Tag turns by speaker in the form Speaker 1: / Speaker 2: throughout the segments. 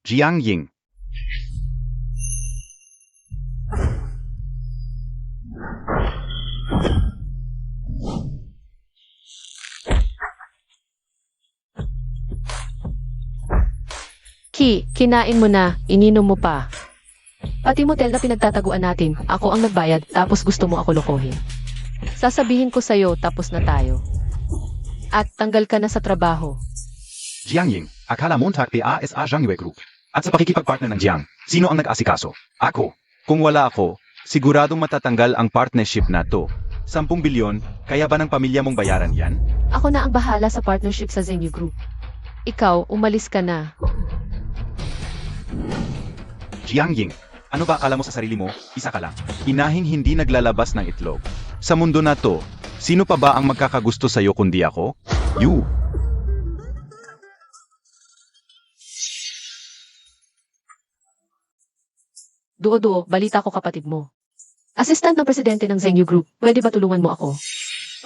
Speaker 1: Jiang Ying.
Speaker 2: Kinain mo na, ininom mo pa. Pati motel na pinagtataguan natin, ako ang nagbayad, tapos gusto mo ako lokohin. Sasabihin ko sa'yo, tapos na tayo. At tanggal ka na sa trabaho.
Speaker 1: Jiang Ying, akala Montag PASA Zhangyue Group. At sa pakikipagpartner ng Jiang, sino ang nag-asikaso? Ako. Kung wala ako, siguradong matatanggal ang partnership na to. 10 bilyon, kaya ba ng pamilya mong bayaran yan?
Speaker 2: Ako na ang bahala sa partnership sa Zhenyu Group. Ikaw, umalis ka na.
Speaker 1: Jiang Ying, ano ba akala mo sa sarili mo? Isa ka lang. Inahing hindi naglalabas ng itlog. Sa mundo na to, sino pa ba ang magkakagusto sa'yo kundi ako? You.
Speaker 2: Duo-duo, balita ko kapatid mo. Assistant ng presidente ng Zhenyu Group, pwede ba tulungan mo ako?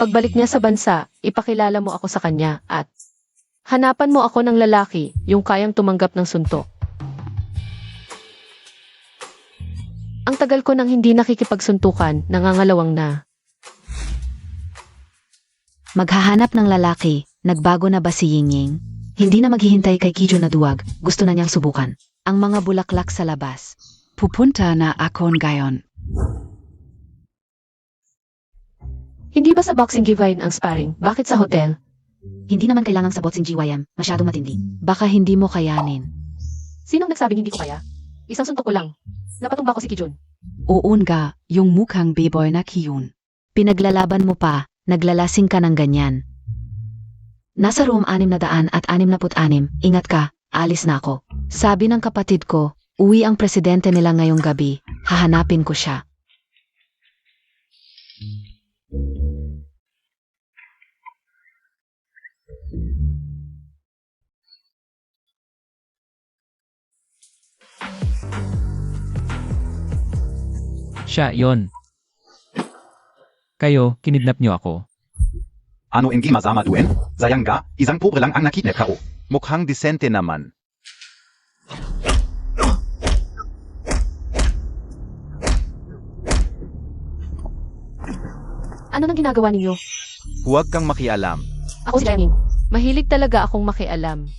Speaker 2: Pagbalik niya sa bansa, ipakilala mo ako sa kanya at hanapan mo ako ng lalaki, yung kayang tumanggap ng suntok. Ang tagal ko nang hindi nakikipagsuntukan, nangangalawang na.
Speaker 3: Maghahanap ng lalaki, nagbago na ba si Yingying? Hindi na maghihintay kay Kijo na duwag, gusto na niyang subukan. Ang mga bulaklak sa labas. Pupunta na ako ngayon.
Speaker 2: Hindi ba sa boxing giveaway ang sparring? Bakit sa hotel?
Speaker 3: Hindi naman kailangang sa boxing GYM, masyadong matindi. Baka hindi mo kayanin.
Speaker 2: Sinong nagsabing hindi ko kaya? Isang suntok ko lang. Napatumba ko si Kijun.
Speaker 3: Uun ga, yung mukhang b-boy na Kiyun. Pinaglalaban mo pa, naglalasing ka ng ganyan. Nasa room 666, ingat ka, alis na ako. Sabi ng kapatid ko, uwi ang presidente nila ngayong gabi, hahanapin ko siya.
Speaker 4: Siya, yon. Kayo, kinidnap niyo ako.
Speaker 1: Ano hindi masama duen? Sayang ga, isang pobre lang ang nakidnap ka o. Mukhang disente naman.
Speaker 2: Ano nang ginagawa ninyo?
Speaker 1: Huwag kang makialam.
Speaker 2: Ako si Jiang. Mahilig talaga akong makialam.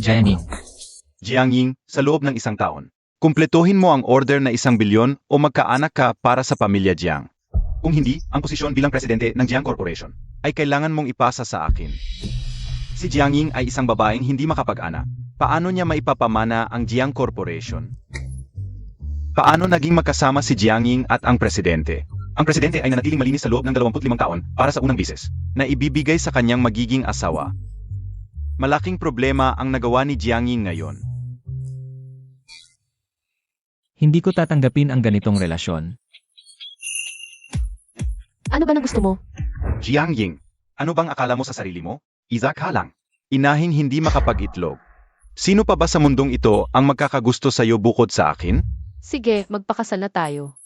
Speaker 4: Jenny.
Speaker 1: Jiang Ying, sa loob ng isang taon, kumpletuhin mo ang order na 1 bilyon o magkaanak ka para sa pamilya Jiang. Kung hindi, ang posisyon bilang presidente ng Jiang Corporation ay kailangan mong ipasa sa akin. Si Jiang Ying ay isang babaeng hindi makapag-anak. Paano niya maipapamana ang Jiang Corporation? Paano naging magkasama si Jiang Ying at ang presidente? Ang presidente ay nanatiling malinis sa loob ng 25 taon para sa unang bises na ibibigay sa kanyang magiging asawa. Malaking problema ang nagawa ni Jiang Ying ngayon.
Speaker 4: Hindi ko tatanggapin ang ganitong relasyon.
Speaker 2: Ano ba na gusto mo?
Speaker 1: Jiang Ying, ano bang akala mo sa sarili mo? Isa ka lang. Inahing hindi makapag-itlog. Sino pa ba sa mundong ito ang magkakagusto sa'yo bukod sa akin?
Speaker 2: Sige, magpakasal na tayo.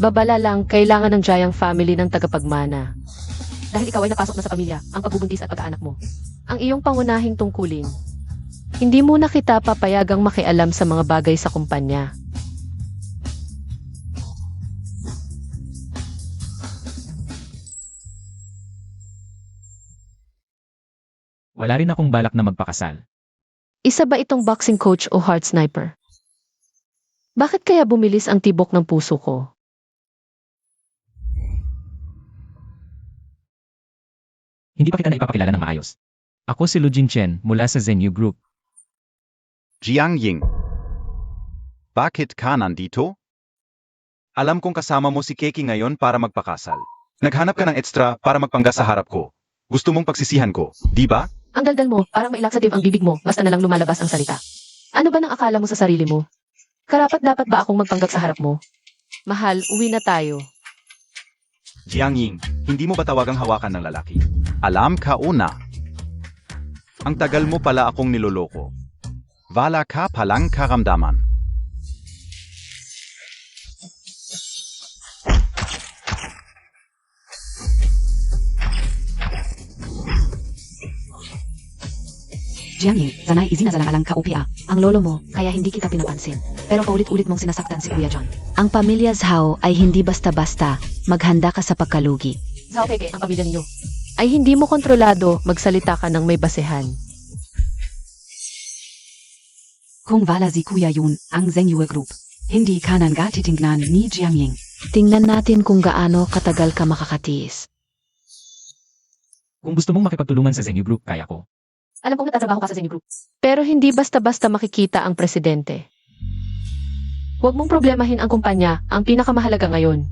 Speaker 2: Babala lang, kailangan ng Jiang family ng tagapagmana. Dahil ikaw ay napasok na sa pamilya, ang pagbubuntis at pag-aanak mo. Ang iyong pangunahing tungkulin. Hindi muna kita papayagang makialam sa mga bagay sa kumpanya.
Speaker 4: Wala rin akong balak na magpakasal.
Speaker 2: Isa ba itong boxing coach o heart sniper? Bakit kaya bumilis ang tibok ng puso ko?
Speaker 4: Hindi pa kita na ipapakilala ng maayos. Ako si Lu Jinchen mula sa Zhenyu Group.
Speaker 1: Jiang Ying. Bakit ka nandito? Alam kong kasama mo si Keki ngayon para magpakasal. Naghanap ka ng extra para magpangga sa harap ko. Gusto mong pagsisihan ko, di ba?
Speaker 2: Ang daldal mo, parang mailaksative ang bibig mo, basta na lang lumalabas ang salita. Ano ba nang akala mo sa sarili mo? Karapat dapat ba akong magpanggap sa harap mo? Mahal, uwi na tayo.
Speaker 1: Jiang Ying, hindi mo ba tawagang hawakan ng lalaki? Alam ka una. Ang tagal mo pala akong niloloko. Wala ka palang karamdaman.
Speaker 3: Jiang Ying, sanay isinasalalang kaupia. Ang lolo mo, kaya hindi kita pinapansin. Pero paulit-ulit mong sinasaktan si Kuya John. Ang pamilya Zhao ay hindi basta-basta. Maghanda ka sa pagkalugi.
Speaker 2: Zhao Pege, ang pamilya ninyo, ay hindi mo kontrolado magsalita ka ng may basehan.
Speaker 3: Kung wala si Kuya Yun, ang Zhengyue Group, hindi ka nang titingnan ni Jiang Ying. Tingnan natin kung gaano katagal ka makakatiis.
Speaker 4: Kung gusto mong makipagtulungan sa Zenyu Group, kaya ko.
Speaker 2: Alam kong nagtatrabaho ka sa Zenyu Group. Pero hindi basta-basta makikita ang presidente. Huwag mong problemahin ang kumpanya, ang pinakamahalaga ngayon.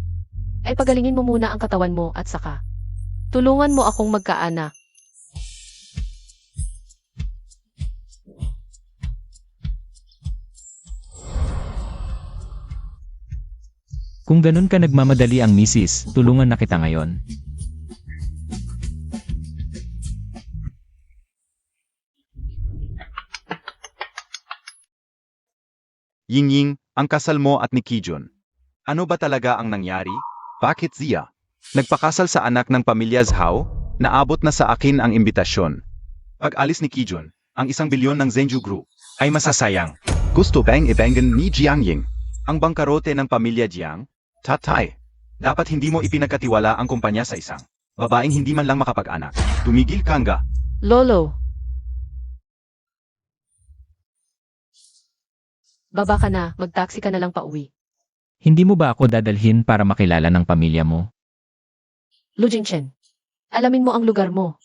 Speaker 2: Ay pagalingin mo muna ang katawan mo at saka tulungan mo akong magkaanak.
Speaker 4: Kung ganun ka nagmamadali ang misis, tulungan na kita ngayon.
Speaker 1: Ying Ying, ang kasal mo at ni Kijun. Ano ba talaga ang nangyari? Bakit Zia? Nagpakasal sa anak ng pamilya Zhao? Naabot na sa akin ang imbitasyon. Pag-alis ni Kijun, ang 1 bilyon ng Zhenju Group ay masasayang. Gusto bang ibangan ni Jiang Ying ang bangkarote ng pamilya Jiang? Tatay, dapat hindi mo ipinagkatiwala ang kumpanya sa isang babaeng hindi man lang makapag-anak. Tumigil ka nga.
Speaker 2: Lolo. Baba ka na, mag-taxi ka na lang pauwi.
Speaker 4: Hindi mo ba ako dadalhin para makilala ng pamilya mo?
Speaker 2: Lu Jingchen, alamin mo ang lugar mo.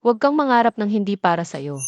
Speaker 2: Huwag kang mangarap ng hindi para sa'yo.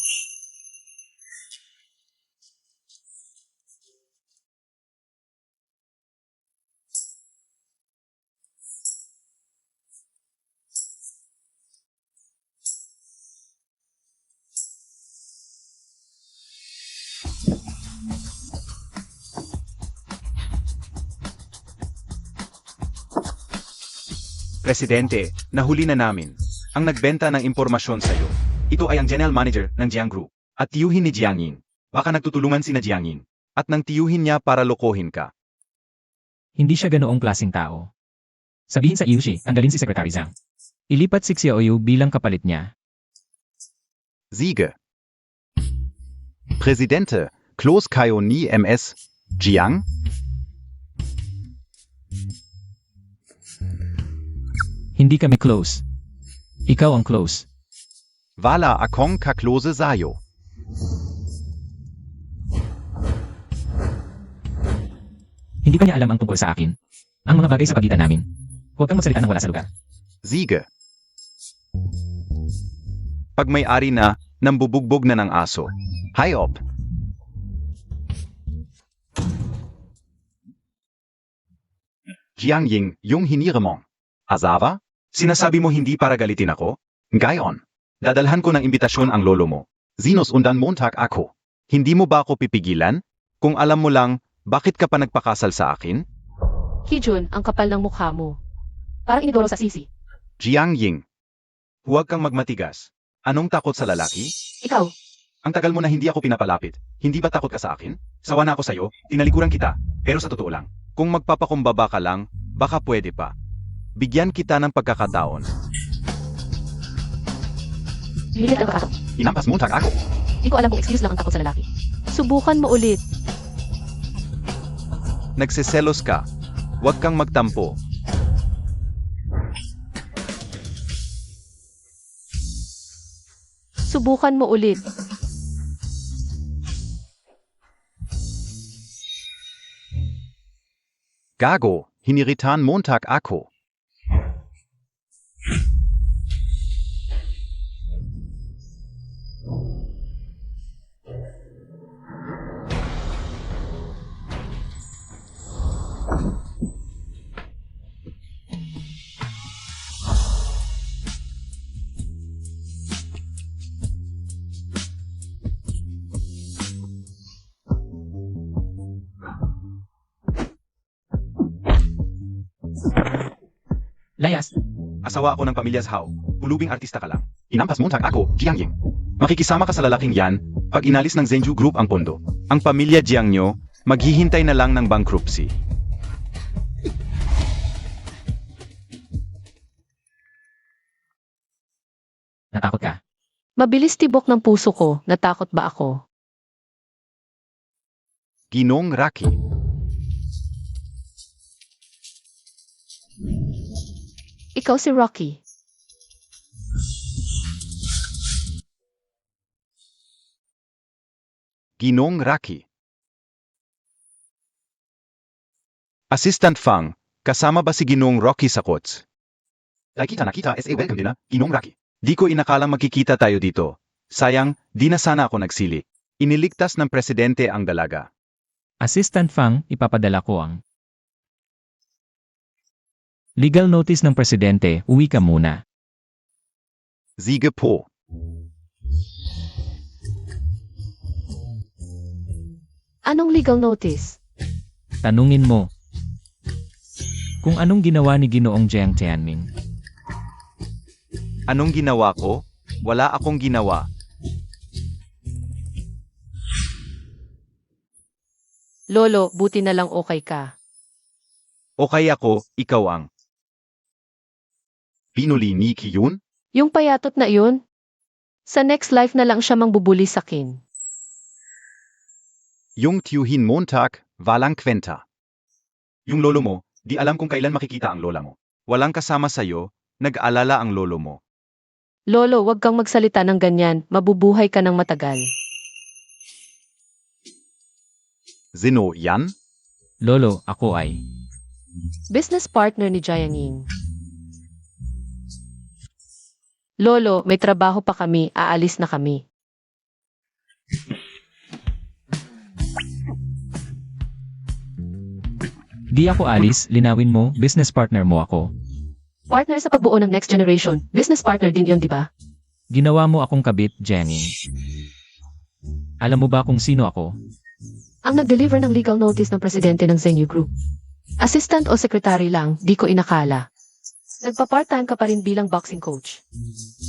Speaker 1: Presidente, nahuli na namin. Ang nagbenta ng impormasyon sa'yo. Ito ay ang general manager ng Jiang Group. At tiyuhin ni Jiang Ying. Baka nagtutulungan si na Jiang Ying. At nang tiyuhin niya para lokohin ka.
Speaker 4: Hindi siya ganoong klaseng tao. Sabihin sa Yushi, tanggalin si Secretary Zhang. Ilipat si Xiaoyu bilang kapalit niya.
Speaker 1: Siege. Presidente, Close Kayo ni MS. Jiang?
Speaker 4: Hindi kami close. Ikaw ang close.
Speaker 1: Wala akong kaklose sayo.
Speaker 4: Hindi pa niya alam ang tungkol sa akin. Ang mga bagay sa pagitan namin. Huwag kang magsalita ng wala sa lugar.
Speaker 1: Siege. Pag may-ari na, nambubugbog na ng aso. Hayop. Jiang Ying, yung hinire mo. Azawa? Sinasabi mo hindi para galitin ako? Ngayon, dadalhan ko ng imbitasyon ang lolo mo. Zinos undan Montag ako. Hindi mo ba ako pipigilan? Kung alam mo lang, bakit ka pa nagpakasal sa akin?
Speaker 2: Kijun, ang kapal ng mukha mo. Parang inidoro sa sisi.
Speaker 1: Jiang Ying. Huwag kang magmatigas. Anong takot sa lalaki?
Speaker 2: Ikaw,
Speaker 1: Ang tagal mo na hindi ako pinapalapit. Hindi ba takot ka sa akin? Sawa na ako sa'yo, tinalikuran kita. Pero sa totoo lang, kung magpapakumbaba ka lang, baka pwede pa. Bigyan kita ng pagkakataon.
Speaker 2: Lilit ang kakatok.
Speaker 1: Hinampas mo ako.
Speaker 2: Hindi ko alam kung excuse lang ang takot sa lalaki. Subukan mo ulit.
Speaker 1: Nagseselos ka. Huwag kang magtampo.
Speaker 2: Subukan mo ulit.
Speaker 1: Gago, hiniritan Montag ako.
Speaker 4: Layas.
Speaker 1: Asawa ako ng pamilya Hao. Pulubing artista ka lang. Inampas Montag ako, Jiang Ying. Makikisama ka sa lalaking yan pag inalis ng Zhenju Group ang pondo. Ang pamilya Jiang nyo, maghihintay na lang ng bankruptcy.
Speaker 4: Natakot ka.
Speaker 2: Mabilis tibok ng puso ko, natakot ba ako?
Speaker 1: Ginong Rocky.
Speaker 2: Ikaw si Rocky.
Speaker 1: Ginong Rocky. Assistant Fang, kasama ba si Ginong Rocky sa kots? Nakita, SA welcome din na, Ginong Rocky. Di ko inakalang magkikita tayo dito. Sayang, di na sana ako nagsili. Iniligtas ng presidente ang dalaga.
Speaker 4: Assistant Fang, ipapadala ko ang legal notice ng presidente, uwi ka muna.
Speaker 1: Sige po.
Speaker 2: Anong legal notice?
Speaker 4: Tanungin mo. Kung anong ginawa ni Ginoong Jiang Tianming.
Speaker 1: Anong ginawa ko? Wala akong ginawa.
Speaker 2: Lolo, buti na lang okay ka.
Speaker 1: Okay ako, ikaw ang pinuli ni Kiyun?
Speaker 2: Yung payatot na yun? Sa next life na lang siya mangbubuli sakin.
Speaker 1: Yung tiyuhin Montag, walang kwenta. Yung lolo mo, di alam kung kailan makikita ang lola mo. Walang kasama sa'yo, nag-alala ang lolo mo.
Speaker 2: Lolo, wag kang magsalita ng ganyan, mabubuhay ka ng matagal.
Speaker 1: Zino yan?
Speaker 4: Lolo, ako ay
Speaker 2: Business partner ni Jiang Ying. Lolo, may trabaho pa kami, aalis na kami.
Speaker 4: Di ako alis, linawin mo, business partner mo ako.
Speaker 2: Partner sa pagbuo ng next generation, business partner din yun, di ba?
Speaker 4: Ginawa mo akong kabit, Jenny. Alam mo ba kung sino ako?
Speaker 2: Ang nag-deliver ng legal notice ng presidente ng Zhenyu Group. Assistant o secretary lang, di ko inakala. Nagpa-part-time ka pa rin bilang boxing coach.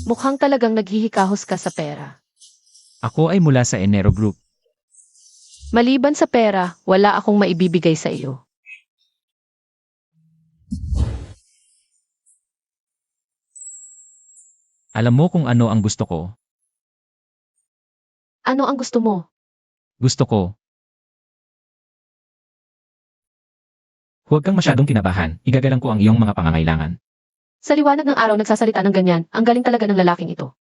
Speaker 2: Mukhang talagang naghihikahos ka sa pera.
Speaker 4: Ako ay mula sa Enero Group.
Speaker 2: Maliban sa pera, wala akong maibibigay sa iyo.
Speaker 4: Alam mo kung ano ang gusto ko?
Speaker 2: Ano ang gusto mo?
Speaker 4: Gusto ko. Huwag kang masyadong kinabahan, igagalang ko ang iyong mga pangangailangan.
Speaker 2: Sa liwanag ng araw nagsasalita ng ganyan, ang galing talaga ng lalaking ito.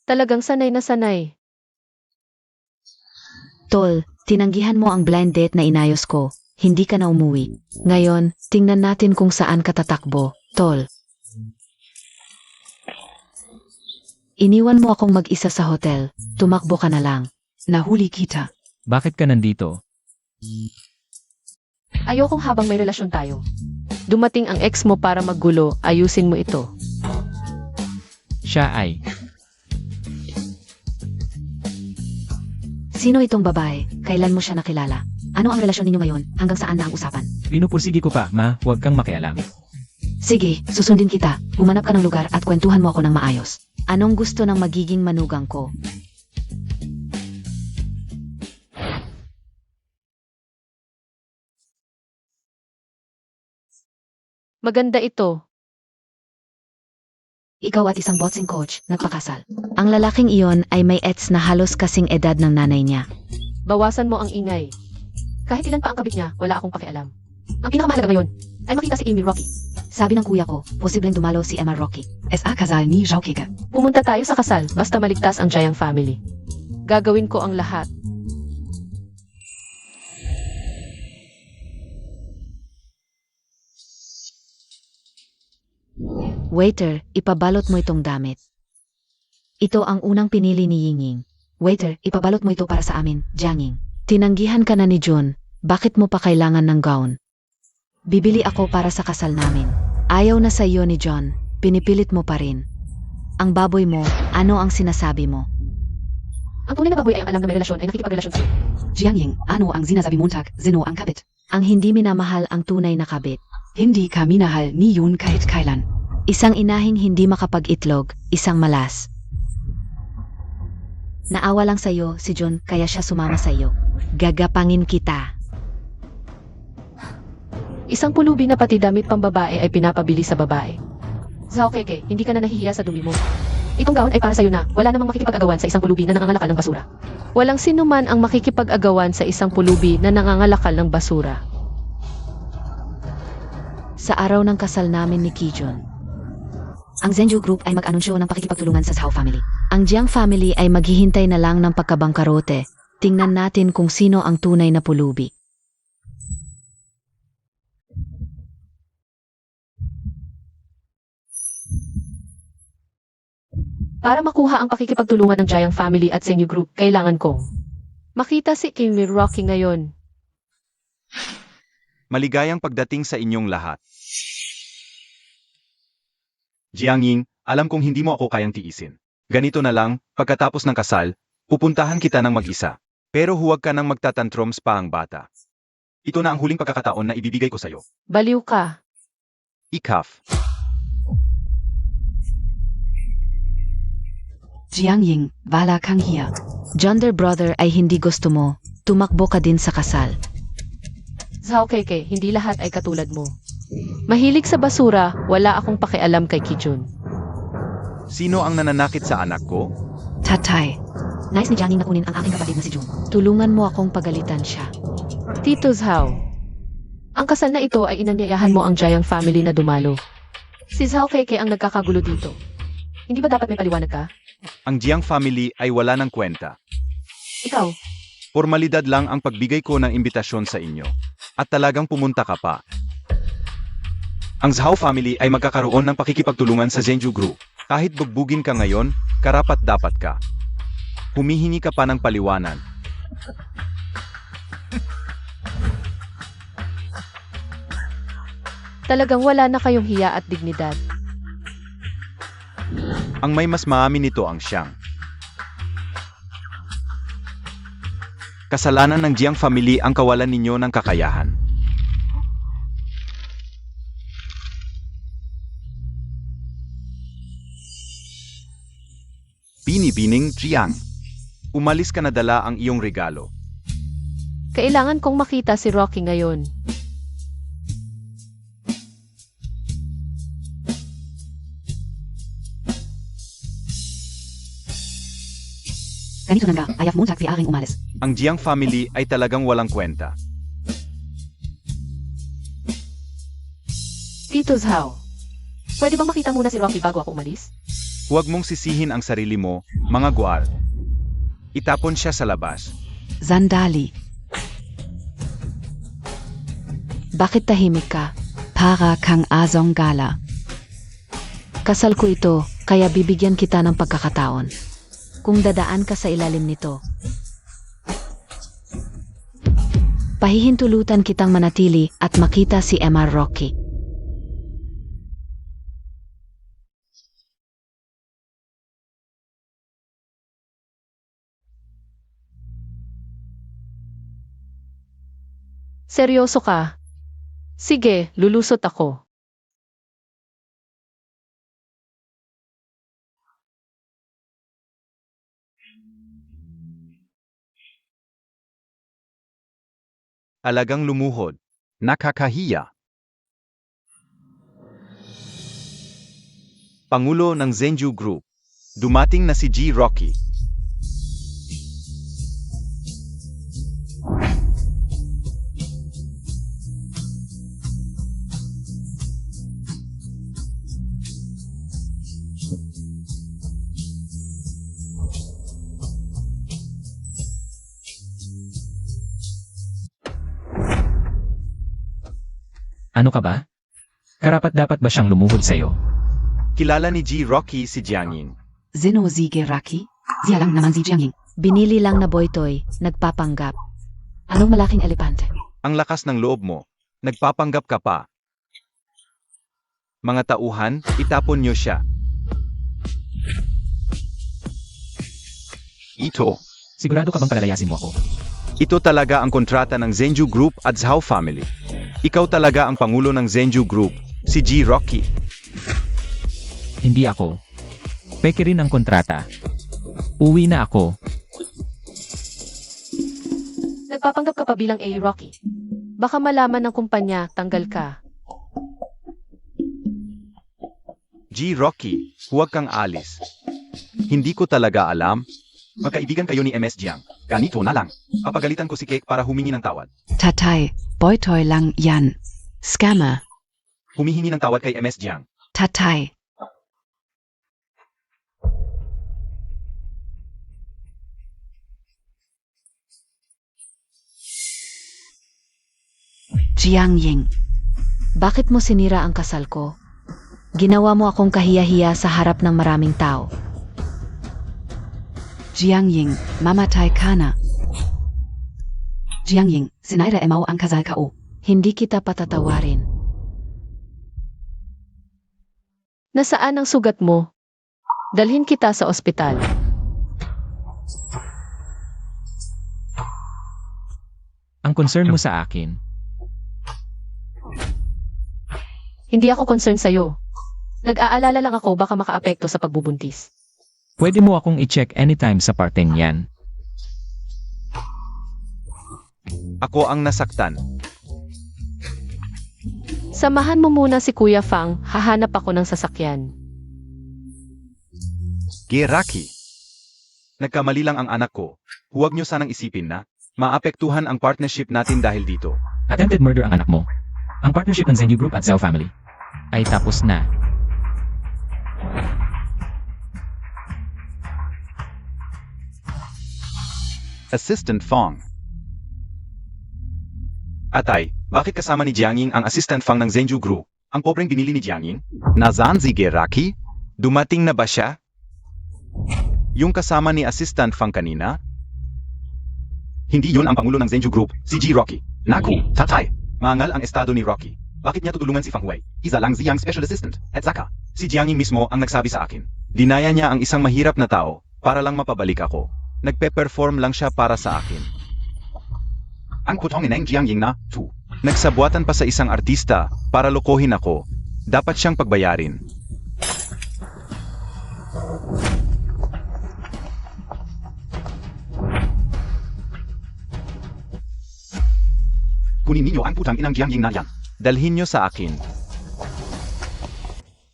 Speaker 2: Talagang sanay na sanay.
Speaker 3: Tol, tinanggihan mo ang blind date na inayos ko. Hindi ka na umuwi. Ngayon, tingnan natin kung saan ka tatakbo. Tol. Iniwan mo akong mag-isa sa hotel. Tumakbo ka na lang. Nahuli kita.
Speaker 4: Bakit ka nandito?
Speaker 2: Ayokong habang may relasyon tayo. Dumating ang ex mo para maggulo, ayusin mo ito.
Speaker 4: Siya ay
Speaker 3: Sino itong babae? Kailan mo siya nakilala? Ano ang relasyon ninyo ngayon? Hanggang saan na ang usapan?
Speaker 4: pinupursigi ko pa, ma, huwag kang makialam.
Speaker 3: Sige, susundin kita. Humanap ka ng lugar at kwentuhan mo ako ng maayos. Anong gusto ng magiging manugang ko?
Speaker 2: Maganda ito.
Speaker 3: Ikaw at isang boxing coach, nagpakasal. Ang lalaking iyon ay may ets na halos kasing edad ng nanay niya.
Speaker 2: Bawasan mo ang ingay. Kahit ilan pa ang kabit niya, wala akong pakialam. Ang pinakamahalaga ngayon ay makita si Amy Rocky.
Speaker 3: Sabi ng kuya ko, posibleng dumalo si Emma Rocky. S.A. kasal ni Zhao Kega.
Speaker 2: Pumunta tayo sa kasal, basta maligtas ang Jiang family. Gagawin ko ang lahat.
Speaker 3: Waiter, ipabalot mo itong damit. Ito ang unang pinili ni Yingying. Waiter, ipabalot mo ito para sa amin, Jiang Ying. Tinanggihan ka na ni John, bakit mo pa kailangan ng gown? Bibili ako para sa kasal namin. Ayaw na sa iyo ni John, pinipilit mo pa rin. Ang baboy mo, ano ang sinasabi mo?
Speaker 2: Ang tunay na baboy ay ang alam na may relasyon ay nakikipagrelasyon sa'yo.
Speaker 3: Jiang Ying, ano ang sinasabi Montag, Zeno ang kabit? Ang hindi minamahal ang tunay na kabit. Hindi ka minahal ni Yun kahit kailan. Isang inahing hindi makapag-itlog, isang malas. Naawa lang sa'yo si John kaya siya sumama sa'yo. Gagapangin kita.
Speaker 2: Isang pulubi na pati damit pambabae ay pinapabili sa babae. Zhao Keke, hindi ka na nahihiya sa dumi mo. Itong gown ay para sa'yo na, wala namang makikipag-agawan sa isang pulubi na nangangalakal ng basura. Walang sinuman ang makikipag-agawan sa isang pulubi na nangangalakal ng basura.
Speaker 3: Sa araw ng kasal namin ni Kijun, ang Zenju Group ay mag-anunsyo ng pakikipagtulungan sa Zhao family. Ang Jiang family ay maghihintay na lang ng pagkabangkarote. Tingnan natin kung sino ang tunay na pulubi.
Speaker 2: Para makuha ang pakikipagtulungan ng Jiang family at Zenyu Group, kailangan kong makita si Kimi Rocky ngayon.
Speaker 1: Maligayang pagdating sa inyong lahat. Jiang Ying, alam kong hindi mo ako kayang tiisin. Ganito na lang, pagkatapos ng kasal, pupuntahan kita ng mag-isa. Pero huwag ka nang magtatantrums pa ang bata. Ito na ang huling pagkakataon na ibibigay ko sa'yo.
Speaker 2: Baliw ka.
Speaker 1: Ikaf.
Speaker 3: Jiang Ying, bala kang hiya. Jonder brother ay hindi gusto mo. Tumakbo ka din sa kasal.
Speaker 2: Zhao Keke, hindi lahat ay katulad mo. Mahilig sa basura, wala akong pakialam kay Kijun.
Speaker 1: Sino ang nananakit sa anak ko?
Speaker 3: Tatay. Nice ni Jiang Ying na kunin ang aking kapatid na si Jun. Tulungan mo akong pagalitan siya.
Speaker 2: Tito Zhao, ang kasal na ito ay inanyayahan mo ang Jiang family na dumalo. Si Zhao Keke ang nagkakagulo dito. Hindi ba dapat may paliwanag ka?
Speaker 1: Ang Jiang family ay wala ng kwenta.
Speaker 2: Ikaw,
Speaker 1: Formalidad lang ang pagbigay ko ng imbitasyon sa inyo. At talagang pumunta ka pa. Ang Zhao family ay magkakaroon ng pakikipagtulungan sa Zenju Group. Kahit bugbugin ka ngayon, karapat-dapat ka. Humihingi ka pa ng paliwanag.
Speaker 2: talagang wala na kayong hiya at dignidad.
Speaker 1: Ang may mas maamin nito ang siyang. Kasalanan ng Jiang family ang kawalan ninyo ng kakayahan. Binibining Jiang. Umalis ka na dala ang iyong regalo.
Speaker 2: Kailangan kong makita si Rocky ngayon.
Speaker 3: Ganito na nga, ayaw mo sa aking umalis.
Speaker 1: Ang Jiang family ay talagang walang kwenta.
Speaker 2: Tito Zhao, pwede bang makita muna si Rocky bago ako umalis?
Speaker 1: Huwag mong sisihin ang sarili mo, mga guard. Itapon siya sa labas.
Speaker 3: Sandali. Bakit tahimik ka? Para kang azong gala. Kasal ko ito, kaya bibigyan kita ng pagkakataon. Kung dadaan ka sa ilalim nito. Pahihintulutan kitang manatili at makita si Mr. Rocky.
Speaker 2: Seryoso ka? Sige, lulusot ako.
Speaker 1: Alagang lumuhod. Nakakahiya. Pangulo ng Zenju Group. Dumating na si G. Rocky.
Speaker 4: Ano ka ba? Karapat-dapat ba siyang lumuhod sa'yo?
Speaker 1: Kilala ni G. Rocky si Jiang Ying.
Speaker 3: Zino Zige Rocky? Siya lang naman si Jiang Ying. Binili lang na boytoy, nagpapanggap. Anong malaking elepante?
Speaker 1: Ang lakas ng loob mo. Nagpapanggap ka pa. Mga tauhan, itapon niyo siya. Ito.
Speaker 4: Sigurado ka bang palalayasin mo ako?
Speaker 1: Ito talaga ang kontrata ng Zenju Group at Zhao family. Ikaw talaga ang pangulo ng Zenju Group, si G. Rocky.
Speaker 4: Hindi ako. Peke rin ang kontrata. Uwi na ako.
Speaker 2: Nagpapanggap ka pa bilang A. Rocky. Baka malaman ng kumpanya, tanggal ka.
Speaker 1: G. Rocky, huwag kang alis. Hindi ko talaga alam. Magkaibigan kayo ni MS Jiang. Ganito na lang. Papagalitan ko si Cake para humingi ng tawad.
Speaker 3: Tatay, boytoy lang yan. Scammer.
Speaker 1: Humihingi ng tawad kay MS Jiang.
Speaker 3: Tatay. Jiang Ying. Bakit mo sinira ang kasal ko? Ginawa mo akong kahiya-hiya sa harap ng maraming tao. Jiang Ying, mamatay ka na. Jiang Ying, sinira mo ang kasal ko. Hindi kita patatawarin.
Speaker 2: Nasaan ang sugat mo? Dalhin kita sa ospital.
Speaker 4: Ang concern mo sa akin.
Speaker 2: Hindi ako concerned sa'yo. Nag-aalala lang ako baka makaapekto sa pagbubuntis.
Speaker 4: Pwede mo akong i-check anytime sa parteng yan.
Speaker 1: Ako ang nasaktan.
Speaker 2: Samahan mo muna si Kuya Fang, hahanap ako ng sasakyan.
Speaker 1: Geraki. Nagkamali lang ang anak ko. Huwag niyo sanang isipin na maapektuhan ang partnership natin dahil dito.
Speaker 4: Attempted murder ang anak mo. Ang partnership ng Zenyu Group at Zhao Family ay tapos na.
Speaker 1: Assistant Fong. Atay, bakit kasama ni Jiang Ying ang Assistant Fang ng Zenju Group? Ang pobreng binili ni Jiang Ying? Nasaan si Geraki? Dumating na ba siya? Yung kasama ni Assistant Fang kanina? Hindi yun ang pangulo ng Zenju Group, si G. Rocky. Naku, tatay. Mangal ang estado ni Rocky. Bakit niya tutulungan si Fang Wei? Isa lang Ziyang Special Assistant. At saka, si Jiang Ying mismo ang nagsabi sa akin. Dinaya niya ang isang mahirap na tao para lang mapabalik ako. Nagpe-perform lang siya para sa akin. Ang putongin ng Jiang Ying na, tu. Nagsabuatan pa sa isang artista para lokohin ako. Dapat siyang pagbayarin. Kunin ninyo ang putang inang Jiang Ying na yan. Dalhin niyo sa akin.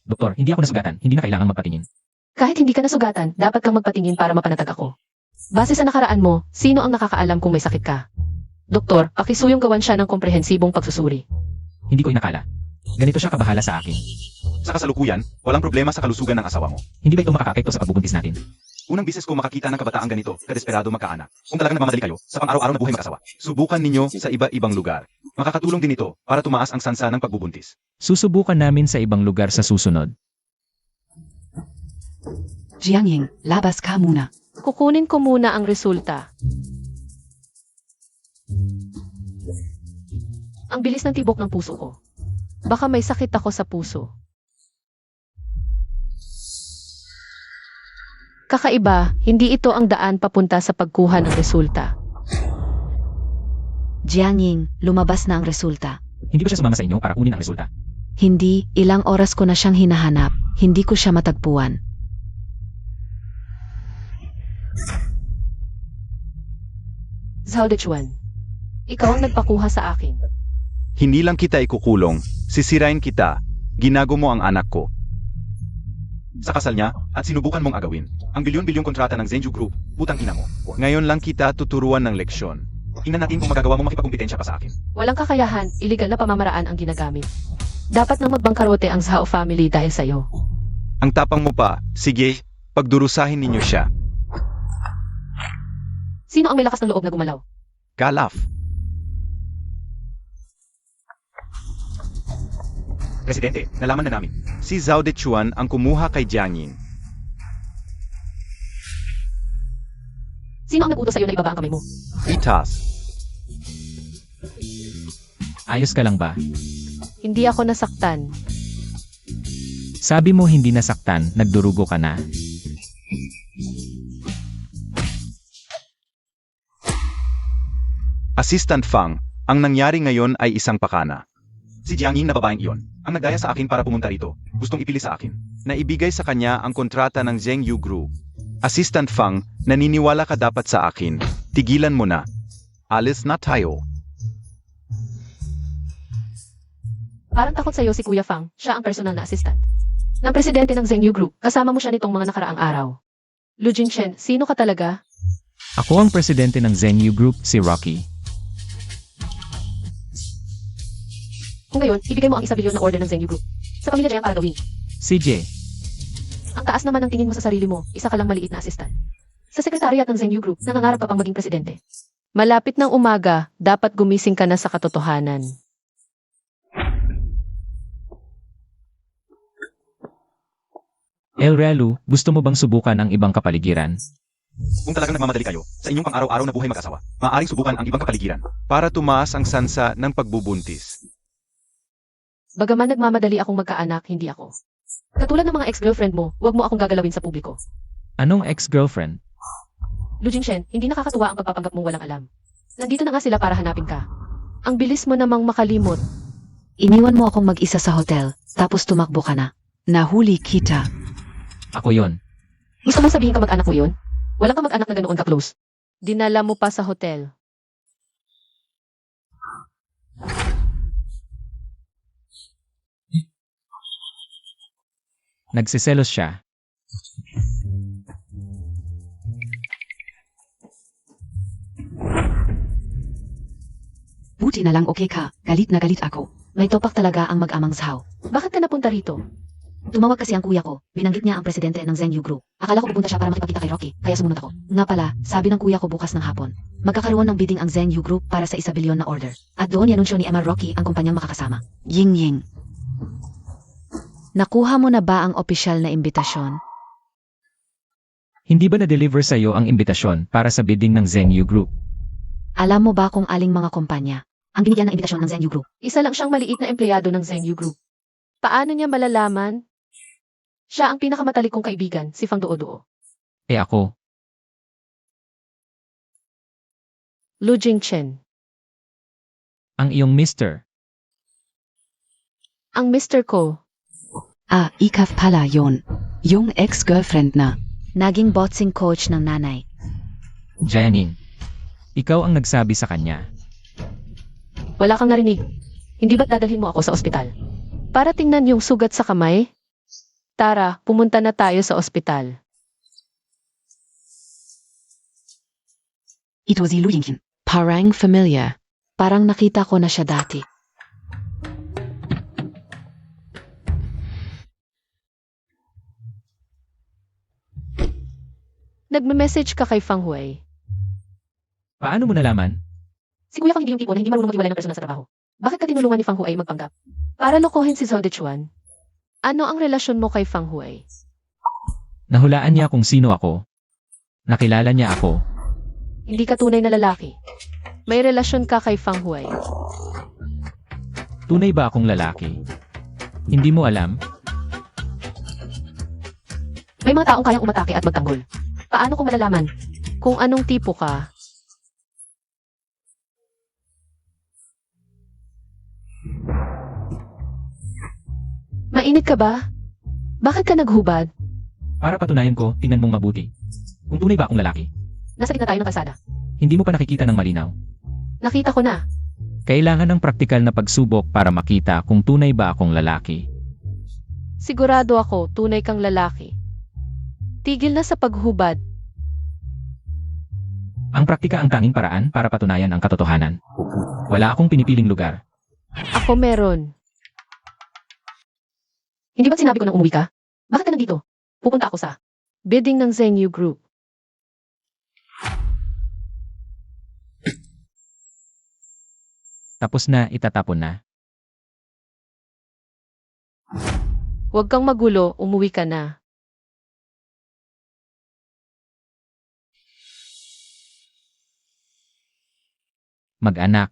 Speaker 4: Doktor, hindi ako nasugatan. Hindi na kailangan magpatingin.
Speaker 2: Kahit hindi ka nasugatan, dapat kang magpatingin para mapanatag ako. Base sa nakaraan mo, sino ang nakakaalam kung may sakit ka? Doktor, pakisuyong gawan siya ng komprehensibong pagsusuri.
Speaker 4: Hindi ko inakala. Ganito siya kabahala sa akin.
Speaker 1: Sa kasalukuyan, walang problema sa kalusugan ng asawa mo.
Speaker 4: Hindi ba ito makakaapekto sa pagbubuntis natin?
Speaker 1: Unang bises ko makakita ng kabataang ganito, kadesperado magkaanak. Kung talagang nagmamadali kayo sa pang-araw-araw na buhay mag-asawa, subukan ninyo sa iba-ibang lugar. Makakatulong din ito para tumaas ang sansa ng pagbubuntis.
Speaker 4: Susubukan namin sa ibang lugar sa susunod.
Speaker 3: Jiang Ying, labas ka muna.
Speaker 2: Kukunin ko muna ang resulta. Ang bilis ng tibok ng puso ko. Baka may sakit ako sa puso. Kakaiba, hindi ito ang daan papunta sa pagkuha ng resulta.
Speaker 3: Jiang Ying, lumabas na ang resulta.
Speaker 4: Hindi ba siya sumama sa inyo para kunin ang resulta?
Speaker 3: Hindi, ilang oras ko na siyang hinahanap. Hindi ko siya matagpuan.
Speaker 2: Zhao Dechuan, ikaw ang nagpakuha sa akin.
Speaker 1: Hindi lang kita ikukulong, sisirain kita, ginago mo ang anak ko. Sa kasal niya, at sinubukan mong agawin, ang bilyon-bilyong kontrata ng Zenju Group, putang ina mo. Ngayon lang kita tuturuan ng leksyon. Tingnan natin kung magagawa mo makipagkumpetensya pa sa akin.
Speaker 2: Walang kakayahan, iligal na pamamaraan ang ginagamit. Dapat nang magbangkarote ang Zhao family dahil sa'yo.
Speaker 1: Ang tapang mo pa, sige, pagdurusahin ninyo siya.
Speaker 2: Sino ang may lakas ng loob na gumalaw?
Speaker 1: Kalaf.
Speaker 4: Presidente,
Speaker 1: Nalaman na namin. Si Zhao Dechuan ang kumuha kay Jiang Ying.
Speaker 2: Sino ang nag-utos sa'yo na ibaba ang kamay mo?
Speaker 1: Itas.
Speaker 4: ayos ka lang ba?
Speaker 2: Hindi ako nasaktan.
Speaker 4: Sabi mo hindi nasaktan, nagdurugo ka na.
Speaker 1: Assistant Fang, ang nangyari ngayon ay isang pakana. Si Jiang Ying na babaeng iyon ang nagdaya sa akin para pumunta rito, gustong ipili sa akin. Naibigay sa kanya ang kontrata ng Zhengyu Group. Assistant Fang, naniniwala ka dapat sa akin. Tigilan mo na. Alis na tayo.
Speaker 2: Parang takot sa'yo si Kuya Fang, siya ang personal na assistant ng presidente ng Zhengyu Group. Kasama mo siya nitong mga nakaraang araw. Lu Jingchen, sino ka talaga?
Speaker 4: Ako ang presidente ng Zhengyu Group, si Rocky.
Speaker 2: Kung ngayon, ibigay mo ang 1 bilyon na order ng Zhengyu Group sa pamilya Jiang para gawin.
Speaker 4: CJ,
Speaker 2: Ang taas naman ng tingin mo sa sarili mo, isa ka lang maliit na assistant. Sa sekretariat ng Zhengyu Group, nangangarap ka pang maging presidente. Malapit ng umaga, dapat gumising ka na sa katotohanan.
Speaker 4: El Relu, gusto mo bang subukan ang ibang kapaligiran?
Speaker 1: Kung talagang nagmamadali kayo sa inyong pang-araw-araw na buhay mag-asawa, maaaring subukan ang ibang kapaligiran para tumaas ang sansa ng pagbubuntis.
Speaker 2: Bagaman nagmamadali akong magkaanak, hindi ako. Katulad ng mga ex-girlfriend mo, huwag mo akong gagalawin sa publiko.
Speaker 4: Anong ex-girlfriend?
Speaker 2: Lu Jingchen, hindi nakakatuwa ang pagpapanggap mong walang alam. Nandito na nga sila para hanapin ka. Ang bilis mo namang makalimot.
Speaker 3: Iniwan mo akong mag-isa sa hotel, tapos tumakbo ka na. Nahuli kita.
Speaker 4: Ako yon.
Speaker 2: Gusto mong sabihin kamag-anak mo yun? Walang kamag-anak na ganoon ka-close. Dinala mo pa sa hotel.
Speaker 4: Nagsiselos siya.
Speaker 3: Buti na lang okay ka, galit na galit ako. May topak talaga ang mag-amang Zhao.
Speaker 2: Bakit ka napunta rito?
Speaker 3: Tumawag kasi ang kuya ko, binanggit niya ang presidente ng Zhengyu Group. Akala ko pupunta siya para makipagkita kay Rocky, kaya sumunod ako. Nga pala, sabi ng kuya ko bukas ng hapon, magkakaroon ng bidding ang Zhengyu Group para sa 1 bilyon na order. At doon yanunsyo ni Emma Rocky ang kumpanyang makakasama. Ying Ying. Nakuha mo na ba ang opisyal na imbitasyon?
Speaker 4: Hindi ba na-deliver sa'yo ang imbitasyon para sa bidding ng Zhengyu Group?
Speaker 3: Alam mo ba kung aling mga kumpanya ang binigyan ng imbitasyon ng Zhengyu Group?
Speaker 2: Isa lang siyang maliit na empleyado ng Zhengyu Group. Paano niya malalaman? Siya ang pinakamatalik kong kaibigan, si Fang Duo.
Speaker 4: Eh ako,
Speaker 2: Lu Jingchen.
Speaker 4: ang iyong mister.
Speaker 2: Ang mister ko.
Speaker 3: Ah, ikaf pala yon. Yung ex-girlfriend na. Naging boxing coach ng nanay.
Speaker 4: Jianing, ikaw ang nagsabi sa kanya.
Speaker 2: Wala kang narinig. Hindi ba't dadalhin mo ako sa ospital? Para tingnan yung sugat sa kamay? Tara, pumunta na tayo sa ospital.
Speaker 3: Ito si Lu Yingqin. Parang familiar. Parang nakita ko na siya dati.
Speaker 2: Nagme-message ka kay Fang Huai.
Speaker 4: Paano mo nalaman?
Speaker 2: Si Kuya Fang hindi yung tipo na hindi marunong mag-iwalay ng personal sa trabaho. Bakit ka tinulungan ni Fang Huai magpanggap? Para lokohin si Zhao Dechuan. Ano ang relasyon mo kay Fang Huai?
Speaker 4: Nahulaan niya kung sino ako. Nakilala niya ako.
Speaker 2: Hindi ka tunay na lalaki. May relasyon ka kay Fang Huai.
Speaker 4: Tunay ba akong lalaki? Hindi mo alam?
Speaker 2: May mga taong kayang umatake at magtanggol. Paano ko malalaman kung anong tipo ka? Mainit ka ba? Bakit ka naghubad?
Speaker 4: Para patunayan ko, tingnan mong mabuti. Kung tunay ba akong lalaki?
Speaker 2: Nasa gitna tayo ng kalsada.
Speaker 4: Hindi mo pa nakikita ng malinaw.
Speaker 2: Nakita ko na.
Speaker 4: Kailangan ng praktikal na pagsubok para makita kung tunay ba akong lalaki.
Speaker 2: Sigurado ako, tunay kang lalaki. Tigil na sa paghubad.
Speaker 4: Ang praktika ang tanging paraan para patunayan ang katotohanan. Wala akong pinipiling lugar.
Speaker 2: Ako meron. Hindi ba't sinabi ko nang umuwi ka? Bakit ka nandito? Pupunta ako sa bidding ng Zhengyu Group.
Speaker 4: Tapos na, itatapon na.
Speaker 2: Huwag kang magulo, umuwi ka na.
Speaker 4: Mag-anak.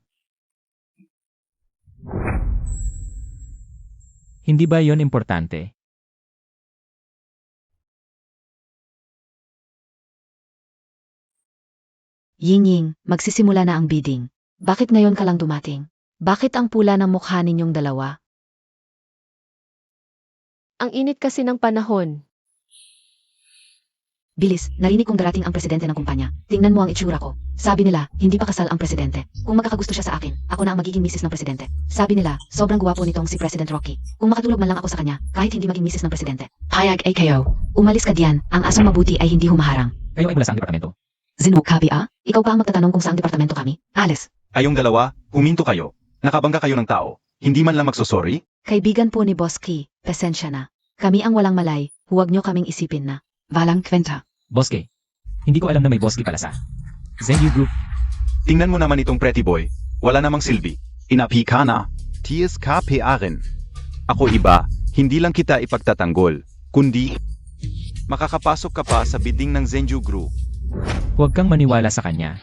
Speaker 4: Hindi ba yon importante?
Speaker 3: Ying Ying, magsisimula na ang bidding. Bakit ngayon ka lang dumating? Bakit ang pula ng mukha ninyong dalawa?
Speaker 2: Ang init kasi ng panahon.
Speaker 3: Bilis, narinig kong darating ang presidente ng kumpanya. Tingnan mo ang itsura ko. Sabi nila, hindi pa kasal ang presidente. Kung magkakagusto siya sa akin, ako na ang magiging misis ng presidente. Sabi nila, sobrang guwapo nitong si President Rocky. Kung makatulog man lang ako sa kanya, kahit hindi maging misis ng presidente. Payag AKO. Umalis ka diyan, ang asong mabuti ay hindi humaharang.
Speaker 4: Kayo ay mula sa departamento.
Speaker 3: Zino, kabi ah? Ikaw pa ang magtatanong kung saang departamento kami? Alis.
Speaker 1: Kayong dalawa, huminto kayo. Nakabangga kayo ng tao. Hindi man lang magsosorry?
Speaker 3: Kaibigan po ni Boss Key, pasensya na. Kami ang walang malay, huwag nyo kaming isipin na. Walang kwenta.
Speaker 4: Boss K. Hindi ko alam na may Boss K pala sa Zenyu Group.
Speaker 1: Tingnan mo naman itong pretty boy. Wala namang silbi. Inapi ka na. Tiyes ka rin. Ako iba, hindi lang kita ipagtatanggol, kundi makakapasok ka pa sa bidding ng Zenju Group.
Speaker 4: Huwag kang maniwala sa kanya.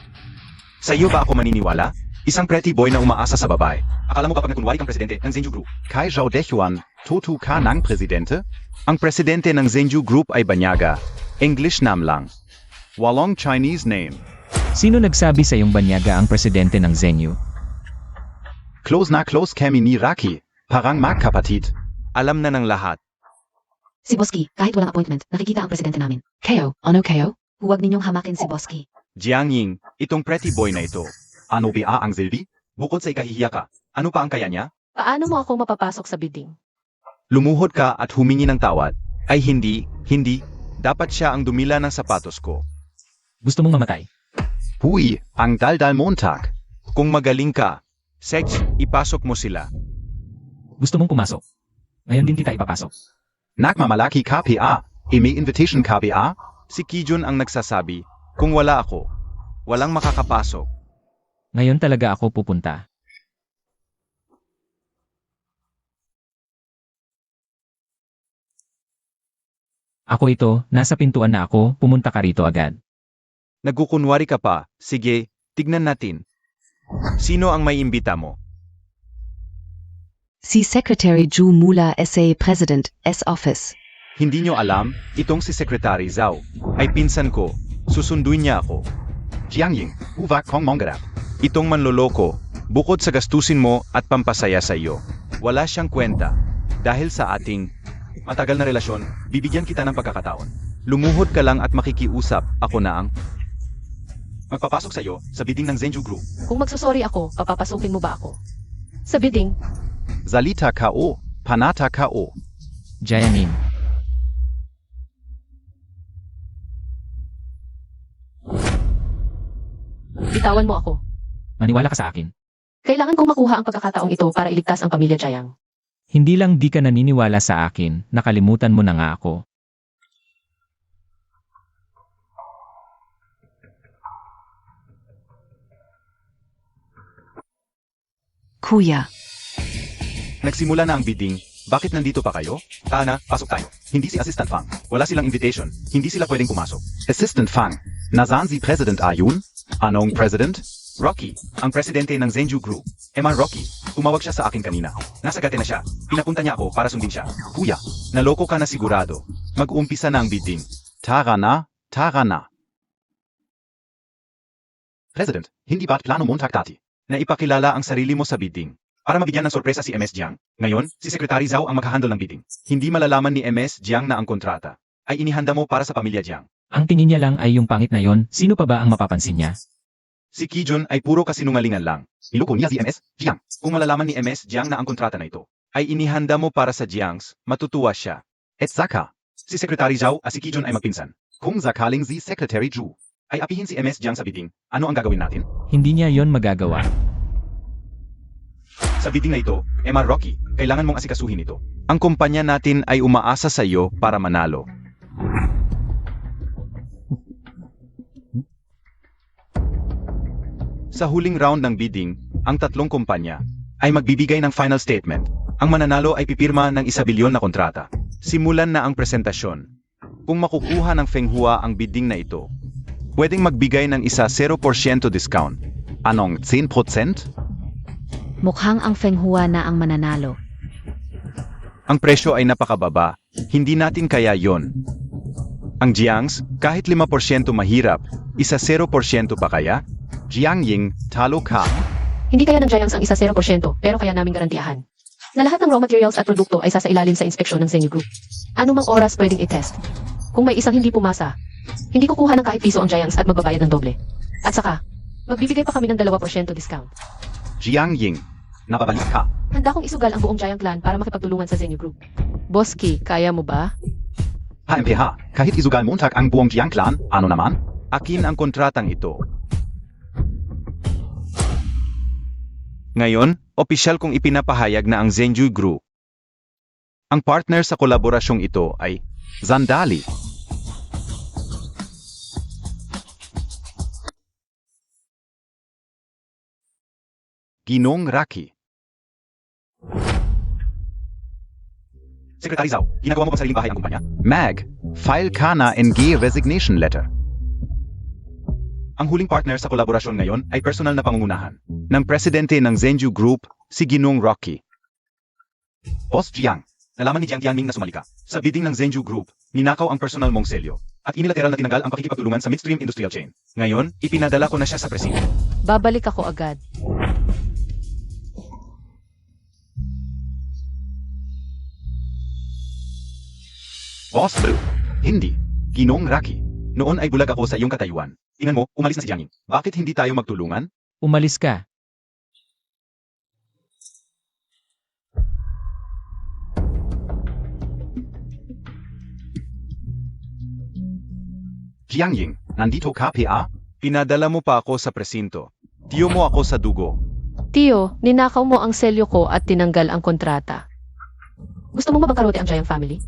Speaker 1: Sa iyo ba ako maniniwala? Isang pretty boy na umaasa sa babae. Akala mo kapag nagkunwari kang presidente ng Zenju Group? Kai Zhao Dechuan, tutu ka ng presidente? Ang presidente ng Zenju Group ay Banyaga. English nam lang. Walong Chinese name.
Speaker 4: Sino nagsabi sa iyong banyaga ang presidente ng Zenyu?
Speaker 1: Close na close kami ni Rocky. Parang magkapatid. Alam na ng lahat.
Speaker 3: Si Boss Key, kahit walang appointment, nakikita ang presidente namin. KO, ano KO? Huwag ninyong hamakin si Boss Key.
Speaker 1: Jiang Ying, itong pretty boy na ito. Ano ba ang silbi? Bukod sa ikahihiya ka, ano pa ang kaya niya?
Speaker 2: Paano mo ako mapapasok sa bidding?
Speaker 1: Lumuhod ka at humingi ng tawad. Ay hindi. Dapat siya ang dumila ng sapatos ko.
Speaker 4: Gusto mong mamatay?
Speaker 1: Huy, ang daldal Montag. Kung magaling ka, sex, ipasok mo sila.
Speaker 4: Gusto mong pumasok? Ngayon din kita ipapasok.
Speaker 1: Nakmamalaki ka pa, may invitation ka pa? Si Kijun ang nagsasabi, kung wala ako, walang makakapasok.
Speaker 4: Ngayon talaga ako pupunta. Ako ito, nasa pintuan na ako, pumunta ka rito agad.
Speaker 1: Nagkukunwari ka pa, sige, tignan natin. Sino ang may imbita mo?
Speaker 3: Si Secretary Zhu mula SA President S Office.
Speaker 1: Hindi nyo alam, itong si Secretary Zhao, ay pinsan ko, susunduin niya ako. Jiang Ying, uvak kong monggarap. Itong manloloko, bukod sa gastusin mo at pampasaya sa iyo, wala siyang kwenta. Dahil sa ating matagal na relasyon, bibigyan kita ng pagkakataon. Lumuhod ka lang at makikiusap, ako na ang magpapasok sa iyo sa bidding ng Zenju Group.
Speaker 2: Kung magsusorry ako, papapasukin mo ba ako? Sa bidding,
Speaker 1: Zalita K.O., Panata K.O.
Speaker 4: Jiangyin.
Speaker 2: bitawan mo ako.
Speaker 4: Maniwala ka sa akin.
Speaker 2: Kailangan kong makuha ang pagkakataong ito para iligtas ang pamilya Jiang.
Speaker 4: Hindi lang di ka naniniwala sa akin, nakalimutan mo na nga ako.
Speaker 3: Kuya.
Speaker 1: Nagsimula na ang bidding. Bakit nandito pa kayo? Tana, pasok tayo. Hindi si Assistant Fang. Wala silang invitation. Hindi sila pwedeng pumasok. Assistant Fang, nasaan si President Ayun? Anong President? Rocky, ang presidente ng Zenju Group. Emma Rocky, tumawag siya sa akin kanina. Nasa gate na siya. Pinapunta niya ako para sundin siya. Kuya, naloko ka na sigurado. Mag-uumpisa na ang bidding. Tara na. President, hindi ba't plano mong taktati na ipakilala ang sarili mo sa bidding? Para mabigyan ng sorpresa si MS Jiang. Ngayon, si Secretary Zhao ang maghahandle ng bidding. Hindi malalaman ni MS Jiang na ang kontrata ay inihanda mo para sa pamilya Jiang.
Speaker 4: Ang tingin niya lang ay yung pangit na yon, sino pa ba ang mapapansin niya?
Speaker 1: Si Kijun ay puro kasinungalingan lang. Niloko niya si MS Jiang. Kung malalaman ni MS Jiang na ang kontrata na ito ay inihanda mo para sa Jiangs, matutuwa siya. At saka, si Secretary Zhao at si Kijun ay magpinsan. Kung sakaling si Secretary Zhu ay apihin si MS Jiang sa bidding, ano ang gagawin natin?
Speaker 4: Hindi niya yon magagawa.
Speaker 1: Sa bidding na ito, Emma Rocky, kailangan mong asikasuhin ito. Ang kumpanya natin ay umaasa sa iyo para manalo. Sa huling round ng bidding, ang tatlong kumpanya ay magbibigay ng final statement. Ang mananalo ay pipirma ng 1 bilyon na kontrata. Simulan na ang presentasyon. Kung makukuha ng Feng Hua ang bidding na ito, pwedeng magbigay ng 0% discount. Anong 10%?
Speaker 3: Mukhang ang Feng Hua na ang mananalo.
Speaker 1: Ang presyo ay napakababa. Hindi natin kaya yon. Ang Jiangs, kahit 5% mahirap, 0% pa kaya? Jiang Ying, talo ka.
Speaker 2: Hindi kaya ng Jiangs ang 0%, pero kaya namin garantiyahan. na lahat ng raw materials at produkto ay sasailalim sa inspeksyon ng Zenyu Group. Ano mang oras pwedeng i-test. Kung may isang hindi pumasa, hindi kukuha ng kahit piso ang Giants at magbabayad ng doble. At saka, magbibigay pa kami ng 2% discount.
Speaker 1: Jiang Ying, napabalik ka.
Speaker 2: Handa kong isugal ang buong Giant Clan para makipagtulungan sa Zenyu Group. Boski, kaya mo ba?
Speaker 1: HMPH, kahit isugal Montag ang buong Jiang Clan, ano naman? Akin ang kontratang ito. Ngayon, opisyal kong ipinapahayag na ang Zenyu Group. Ang partner sa kolaborasyong ito ay Zandali. Ginong Raki. Secretary Zhao, ginagawa mo bang sariling bahay ang kumpanya? Mag, file ka na NG resignation letter. Ang huling partner sa kolaborasyon ngayon ay personal na pangungunahan ng presidente ng Zenyu Group, si Ginong Rocky. Boss Jiang, nalaman ni Jiang Tianming na sumali ka. Sa bidding ng Zenyu Group, ninakaw ang personal mong selyo at inilateral na tinanggal ang pakikipagtulungan sa midstream industrial chain. Ngayon, ipinadala ko na siya sa presinto.
Speaker 2: Babalik ako agad.
Speaker 1: Boss Blue, hindi. Ginong Rocky. Noon ay bulag ako sa iyong katayuan. Tingnan mo, umalis na si Jiang Ying. Bakit hindi tayo magtulungan?
Speaker 4: Umalis ka.
Speaker 1: Jiang Ying, nandito ka PA? Pinadala mo pa ako sa presinto. Tiyo mo ako sa dugo.
Speaker 2: Tio, ninakaw mo ang selyo ko at tinanggal ang kontrata. Gusto mo mabangkarote ang Giant family?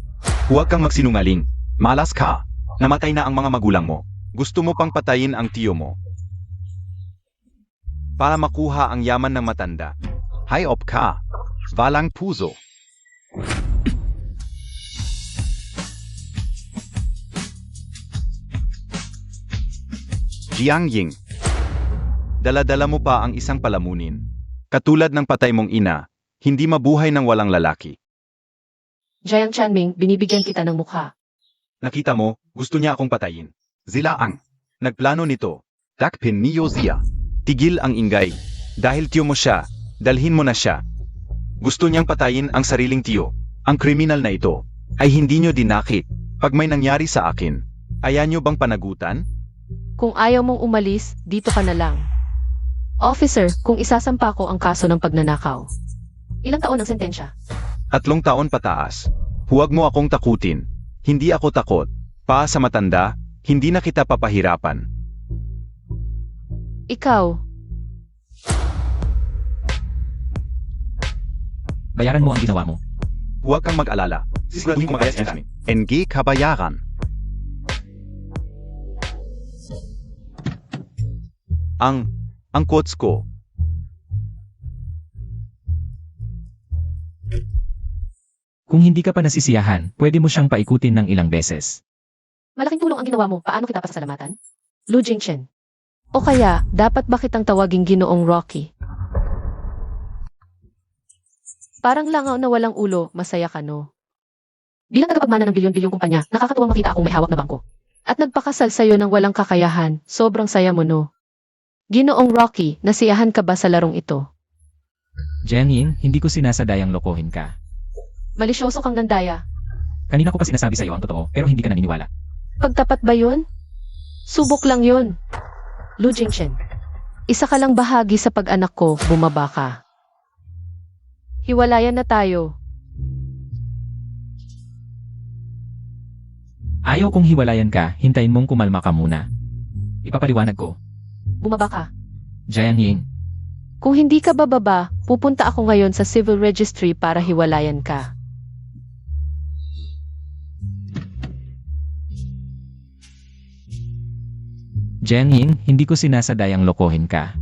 Speaker 1: Huwag kang magsinungaling. Malas ka. Namatay na ang mga magulang mo. Gusto mo pang patayin ang tiyo mo. Para makuha ang yaman ng matanda. Hayop ka. Walang puso. Jiang Ying. Dala-dala mo pa ang isang palamunin. Katulad ng patay mong ina, hindi mabuhay ng walang lalaki.
Speaker 2: Jiang Tianming, binibigyan kita ng mukha.
Speaker 1: Nakita mo, gusto niya akong patayin. Sila ang nagplano nito. Dakpin ni Yozia. Tigil ang ingay. Dahil tiyo mo siya, dalhin mo na siya. Gusto niyang patayin ang sariling tiyo. Ang kriminal na ito ay hindi niyo dinakit. Pag may nangyari sa akin, ayan niyo bang panagutan?
Speaker 2: Kung ayaw mong umalis, dito ka na lang. Officer, kung isasampa ko ang kaso ng pagnanakaw. Ilang taon ang sentensya?
Speaker 1: 3 taon pataas. Huwag mo akong takutin. Hindi ako takot. Pa sa matanda, hindi na kita papahirapan.
Speaker 2: Ikaw,
Speaker 4: Bayaran mo ang ginawa mo.
Speaker 1: Huwag kang mag-alala. Sisiguraduhin ko magayas yan sa amin. NG Kabayaran. Ang quotes ko.
Speaker 4: Kung hindi ka pa nasisiyahan, pwede mo siyang paikutin ng ilang beses.
Speaker 2: malaking tulong ang ginawa mo. Paano kita pasasalamatan? Lu Jingchen. O kaya, dapat ba kitang tawaging Ginoong Rocky? Parang langaw na walang ulo, masaya ka no? Bilang tagapagmana ng bilyon-bilyong kumpanya, nakakatuwang makita akong may hawak na bangko. At nagpakasal sa'yo ng walang kakayahan, sobrang saya mo no? Ginoong Rocky, nasiyahan ka ba sa larong ito?
Speaker 4: Jiang Ying, hindi ko sinasadayang lokohin ka.
Speaker 2: Malisyoso kang gandaya.
Speaker 4: Kanina ko pa sinasabi sa iyo ang totoo, pero hindi ka naniniwala.
Speaker 2: Pagtapat ba yun? Subok lang yun. Lu Jingchen. Isa ka lang bahagi sa pag-anak ko, bumaba ka. Hiwalayan na tayo.
Speaker 4: Ayaw kong hiwalayan ka, hintayin mong kumalma ka muna. Ipapaliwanag ko.
Speaker 2: Bumaba ka.
Speaker 4: Jiang Ying,
Speaker 2: Kung hindi ka bababa, pupunta ako ngayon sa civil registry para hiwalayan ka.
Speaker 4: Jiang Ying, hindi ko sinasadayang lokohin ka.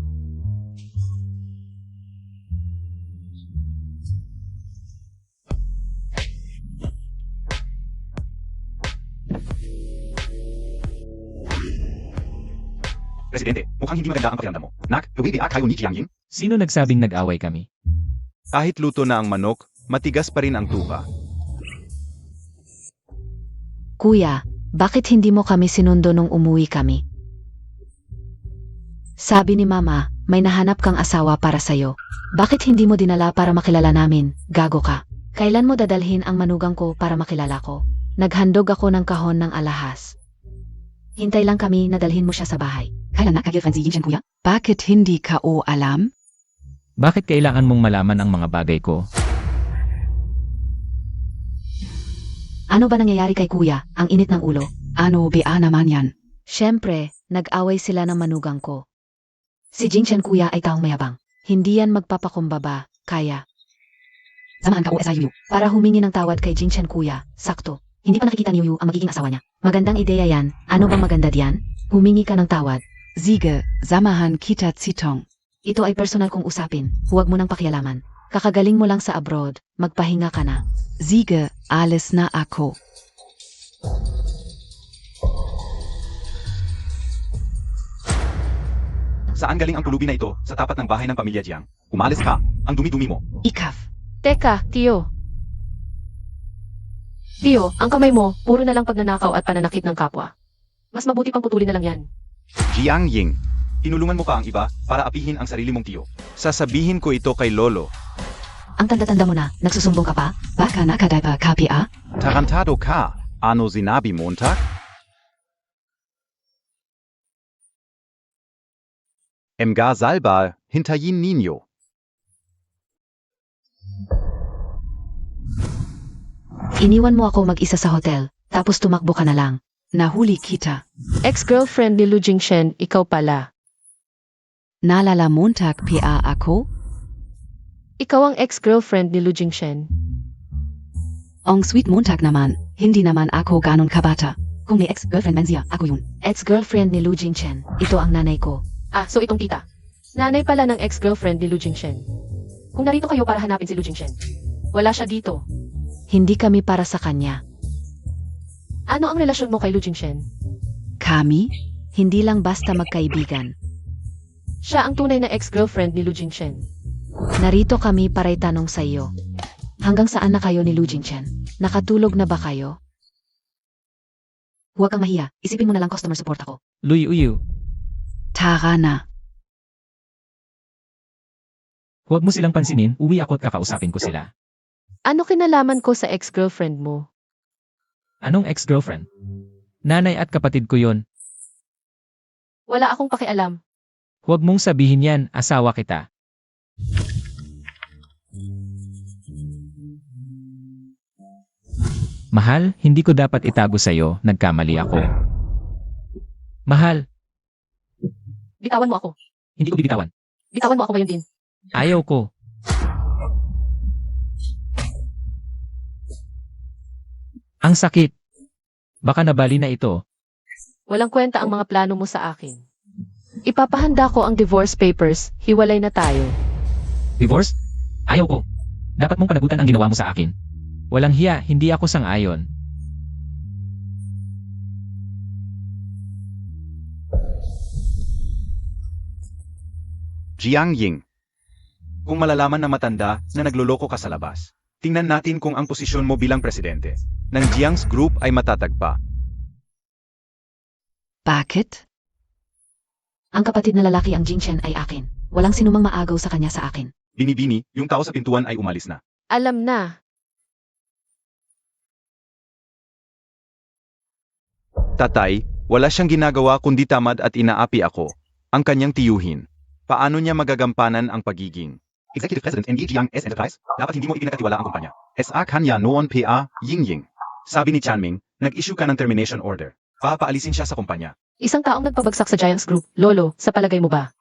Speaker 1: Presidente, mukhang hindi maganda ang pakiramdam mo. Nak, huwibiak kayo ni Jiang Ying?
Speaker 4: Sino nagsabing nag-away kami?
Speaker 1: Kahit luto na ang manok, matigas pa rin ang tuka.
Speaker 3: Kuya, bakit hindi mo kami sinundo nung umuwi kami? Sabi ni Mama, may nahanap kang asawa para sa'yo. Bakit hindi mo dinala para makilala namin? Gago ka. Kailan mo dadalhin ang manugang ko para makilala ko? Naghandog ako ng kahon ng alahas. Hintay lang kami na dalhin mo siya sa bahay. Kailan nakagirfan si Jinchen kuya? Bakit hindi ka o alam?
Speaker 4: Bakit kailangan mong malaman ang mga bagay ko?
Speaker 3: Ano ba nangyayari kay kuya? Ang init ng ulo. Ano ba naman yan? Siyempre, nag-away sila ng manugang ko. Si Jinchen kuya ay taong mayabang. Hindi yan magpapakumbaba, kaya. Samahan ka o SIU para humingi ng tawad kay Jinchen kuya. Sakto. Hindi pa nakikita ni Yu ang magiging asawa niya. Magandang ideya yan. Ano bang maganda diyan? Humingi ka ng tawad. Sige, samahan kita Zitong. Ito ay personal kong usapin. Huwag mo nang pakialaman. Kakagaling mo lang sa abroad. Magpahinga ka na. Sige, alis na ako.
Speaker 1: Saan galing ang pulubi na ito sa tapat ng bahay ng pamilya Jiang? Umalis ka. Ang dumi-dumi mo.
Speaker 3: Ikaf.
Speaker 2: Teka, Tio. Tio, ang kamay mo, puro na lang pagnanakaw at pananakit ng kapwa. Mas mabuti pang putulin na lang yan.
Speaker 1: Jiang Ying, tinulungan mo pa ang iba para apihin ang sarili mong tiyo. Sasabihin ko ito kay Lolo.
Speaker 3: Ang tanda-tanda mo na, nagsusumbong ka pa? Baka nakadaiba kapi ah?
Speaker 1: Tarantado ka. Ano sinabi Montag? Mga salba, hintayin ninyo.
Speaker 3: Iniwan mo ako mag-isa sa hotel, tapos tumakbo ka na lang. Nahuli kita.
Speaker 2: Ex-girlfriend ni Lu Jingshen, ikaw pala.
Speaker 3: Nalala Montag pa ako?
Speaker 2: Ikaw ang ex-girlfriend ni Lu Jingshen.
Speaker 3: Ang sweet Montag naman, hindi naman ako ganon kabata. Kung may ex-girlfriend man siya, ako yun. Ex-girlfriend ni Lu Jingchen, ito ang nanay ko.
Speaker 2: Ah, so itong tita. Nanay pala ng ex-girlfriend ni Lu Jingshen. Kung narito kayo para hanapin si Lu Jingshen, wala siya dito.
Speaker 3: Hindi kami para sa kanya.
Speaker 2: Ano ang relasyon mo kay Lu Jingshen?
Speaker 3: Kami? Hindi lang basta magkaibigan.
Speaker 2: Siya ang tunay na ex-girlfriend ni Lu Jingshen.
Speaker 3: Narito kami para itanong sa iyo. Hanggang saan na kayo ni Lu Jingchen? Nakatulog na ba kayo? Huwag kang mahiya. Isipin mo na lang customer support ako.
Speaker 4: Luy Uyu,
Speaker 3: Tara na.
Speaker 4: huwag mo silang pansinin, uwi ako at kakausapin ko sila.
Speaker 2: Ano kinalaman ko sa ex-girlfriend mo?
Speaker 4: Anong ex-girlfriend? Nanay at kapatid ko yon.
Speaker 2: Wala akong pakialam.
Speaker 4: Huwag mong sabihin yan, asawa kita. Mahal, hindi ko dapat itago sa'yo, nagkamali ako. Mahal,
Speaker 2: Bitawan mo ako.
Speaker 4: hindi ko bibitawan.
Speaker 2: Bitawan mo ako ngayon din.
Speaker 4: Ayaw ko. Ang sakit. Baka nabali na ito.
Speaker 2: Walang kwenta ang mga plano mo sa akin. Ipapahanda ko ang divorce papers, hiwalay na tayo.
Speaker 4: Divorce? Ayaw ko. Dapat mong panagutan ang ginawa mo sa akin. Walang hiya, hindi ako sang-ayon.
Speaker 1: Jiang Ying. Kung malalaman na matanda na nagloloko ka sa labas, tingnan natin kung ang posisyon mo bilang presidente ng Jiang's Group ay matatagpa.
Speaker 3: Bakit? Ang kapatid na lalaki ang Jingchen ay akin. Walang sinumang maagaw sa kanya sa akin.
Speaker 1: Binibini, yung tao sa pintuan ay umalis na.
Speaker 2: Alam na.
Speaker 1: Tatay, wala siyang ginagawa kundi tamad at inaapi ako, ang kanyang tiyuhin. Paano niya magagampanan ang pagiging Executive President ng Jiang S Enterprise? Dapat hindi mo ipinagkatiwala ang kumpanya. Sa kanya noon pa, Ying Ying. Sabi ni Chanming, nag-issue ka ng termination order. Papaalisin siya sa kumpanya.
Speaker 2: Isang taong nagpabagsak sa Giants Group. Lolo, sa palagay mo ba?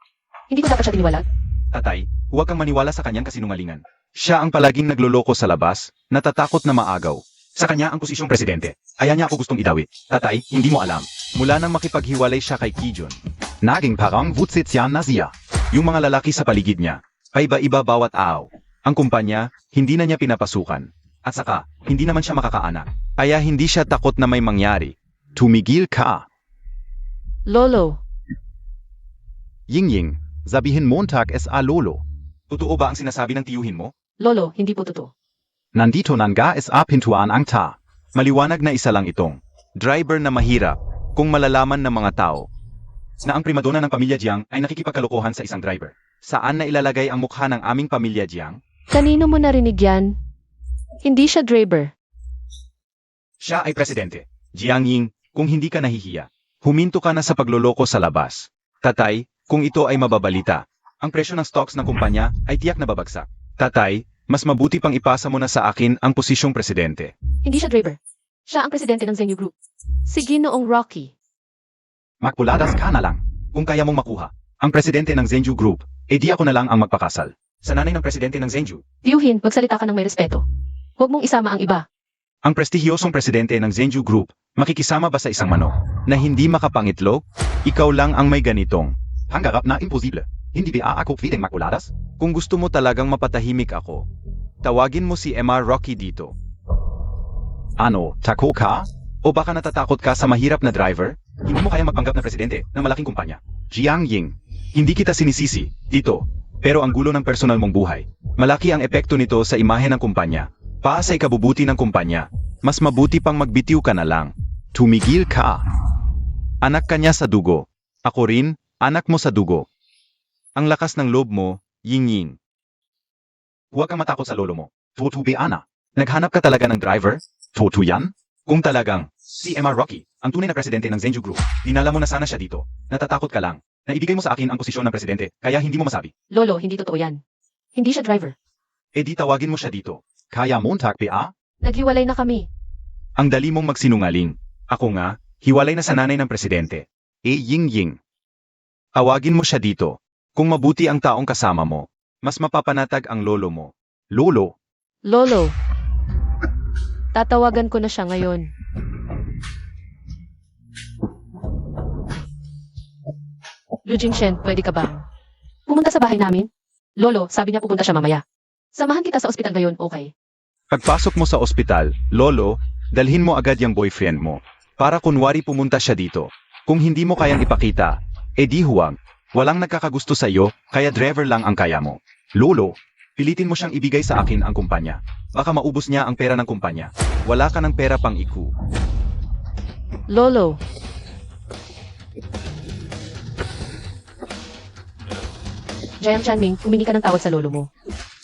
Speaker 2: Hindi ko dapat siya tiniwalag?
Speaker 1: Tatay, huwag kang maniwala sa kanyang kasinungalingan. Siya ang palaging nagloloko sa labas, natatakot na maagaw. Sa kanya ang posisyong presidente. Kaya niya ako gustong idawi. Tatay, hindi mo alam. Mula nang makipaghiwalay siya kay Kijun, naging parang vutsitsyan na siya. Yung mga lalaki sa paligid niya, paiba-iba bawat araw. Ang kumpanya, hindi na niya pinapasukan. At saka, hindi naman siya makakaanak. Kaya hindi siya takot na may mangyari. Tumigil ka.
Speaker 2: Lolo,
Speaker 1: Ying Ying, sabihin Montag sa Lolo. Totoo ba ang sinasabi ng tiyuhin mo?
Speaker 2: Lolo, hindi po totoo.
Speaker 1: Nandito nanga sa pintuan ang ta. Maliwanag na isa lang itong driver na mahirap kung malalaman ng mga tao. na ang primadona ng pamilya Jiang ay nakikipagkalokohan sa isang driver. Saan na ilalagay ang mukha ng aming pamilya Jiang?
Speaker 2: Kanino mo narinig yan? Hindi siya driver.
Speaker 1: Siya ay presidente. Jiang Ying, kung hindi ka nahihiya, huminto ka na sa pagloloko sa labas. Tatay, kung ito ay mababalita, ang presyo ng stocks ng kumpanya ay tiyak na babagsak. Tatay, mas mabuti pang ipasa mo na sa akin ang posisyong presidente.
Speaker 2: Hindi siya driver. Siya ang presidente ng Zenyu Group. Sige noong Rocky.
Speaker 1: Magpuladas ka na lang, kung kaya mong makuha. Ang presidente ng Zenju Group, di ako na lang ang magpakasal. Sa nanay ng presidente ng Zenju,
Speaker 2: Tiyuhin, magsalita ka ng may respeto. Huwag mong isama ang iba.
Speaker 1: ang prestihiyosong presidente ng Zenju Group, makikisama ba sa isang manok na hindi makapangitlog? Ikaw lang ang may ganitong hanggarap na imposible. Hindi ba ako pwedeng makuladas? Kung gusto mo talagang mapatahimik ako, tawagin mo si Emma Rocky dito. Ano, tako ka? O baka natatakot ka sa mahirap na driver? Hindi mo kaya magpanggap na presidente ng malaking kumpanya. Jiang Ying, hindi kita sinisisi dito, pero ang gulo ng personal mong buhay. Malaki ang epekto nito sa imahe ng kumpanya. Para sa ikabubuti ng kumpanya, mas mabuti pang magbitiw ka na lang. Tumigil ka. Anak ka niya sa dugo. Ako rin, anak mo sa dugo. Ang lakas ng loob mo, Ying Ying. Huwag kang matakot sa lolo mo. Tutubi ana. Naghanap ka talaga ng driver? Tutu yan? Kung talagang, si Emma Rocky, ang tunay na presidente ng Zenju Group, dinala mo na sana siya dito. Natatakot ka lang. Naibigay mo sa akin ang posisyon ng presidente, kaya hindi mo masabi.
Speaker 2: Lolo, hindi totoo yan. Hindi siya driver.
Speaker 1: Di tawagin mo siya dito. Kaya mo ba?
Speaker 2: Naghiwalay na kami.
Speaker 1: Ang dali mong magsinungaling. Ako nga, hiwalay na sa nanay ng presidente. Ying Ying. Tawagin mo siya dito. Kung mabuti ang taong kasama mo, mas mapapanatag ang lolo mo. Lolo,
Speaker 2: Lolo. Tatawagan ko na siya ngayon. Lu Jingshen, pwede ka ba? Pumunta sa bahay namin? Lolo, sabi niya pupunta siya mamaya. Samahan kita sa ospital ngayon, okay?
Speaker 1: pagpasok mo sa ospital, lolo, dalhin mo agad yung boyfriend mo. Para kunwari pumunta siya dito. Kung hindi mo kayang ipakita, di huwag. Walang nagkakagusto sa iyo, kaya driver lang ang kaya mo. Lolo, pilitin mo siyang ibigay sa akin ang kumpanya. Baka maubos niya ang pera ng kumpanya. Wala ka ng pera pang iku.
Speaker 2: Lolo. Jiang Chanming, humingi ka ng tawad sa lolo mo.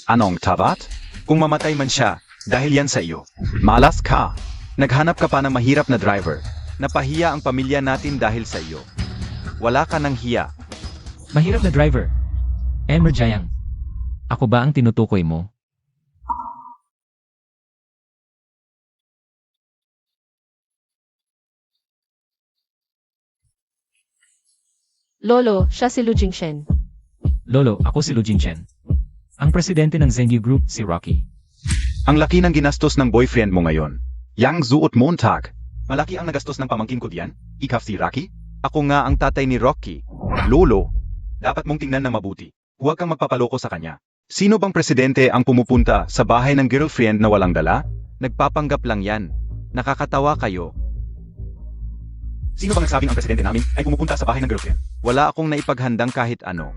Speaker 1: Anong tabat? Kung mamatay man siya, dahil yan sa iyo. Malas ka. Naghanap ka pa ng mahirap na driver. Napahiya ang pamilya natin dahil sa iyo. Wala ka ng hiya.
Speaker 4: Mahirap na driver. Emma Jiang. Ako ba ang tinutukoy mo?
Speaker 2: Lolo, siya si Lu Jingshen.
Speaker 4: Lolo, ako si Lu Jingshen. Ang presidente ng Zenyu Group, si Rocky.
Speaker 1: Ang laki ng ginastos ng boyfriend mo ngayon. Yang Zuot Montag. Malaki ang nagastos ng pamangkin ko diyan. Ikaw si Rocky? Ako nga ang tatay ni Rocky. Lolo, dapat mong tingnan na mabuti. Huwag kang magpapaloko sa kanya. Sino bang presidente ang pumupunta sa bahay ng girlfriend na walang dala? Nagpapanggap lang yan. Nakakatawa kayo. Sino bang nagsabing ang presidente namin ay pumupunta sa bahay ng girlfriend? Wala akong naipaghandang kahit ano.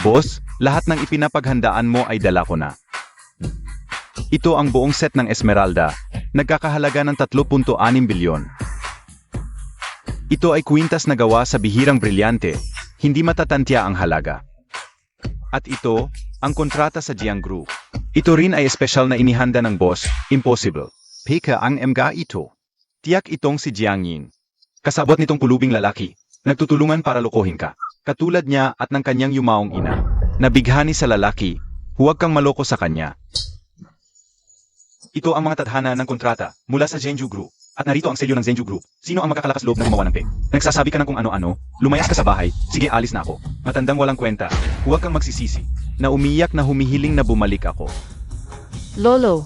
Speaker 1: Boss, lahat ng ipinapaghandaan mo ay dala ko na. Ito ang buong set ng Esmeralda, nagkakahalaga ng 3.6 bilyon. Ito ay kwintas na gawa sa bihirang brilyante, hindi matatantya ang halaga. At ito, ang kontrata sa Jiang Group. Ito rin ay espesyal na inihanda ng boss, impossible. Peka ang mga ito. Tiyak itong si Jiang Ying. Kasabot nitong pulubing lalaki, nagtutulungan para lokohin ka. Katulad niya at ng kanyang yumaong ina. Nabighani sa lalaki, huwag kang maloko sa kanya. Ito ang mga tadhana ng kontrata mula sa Zenju Group. At narito ang selyo ng Zenju Group. Sino ang makakalakas loob na gumawa ng peg? Nagsasabi ka ng kung ano-ano, lumayas ka sa bahay, sige alis na ako. Matandang walang kwenta, huwag kang magsisisi. Na umiyak na humihiling na bumalik ako.
Speaker 2: Lolo.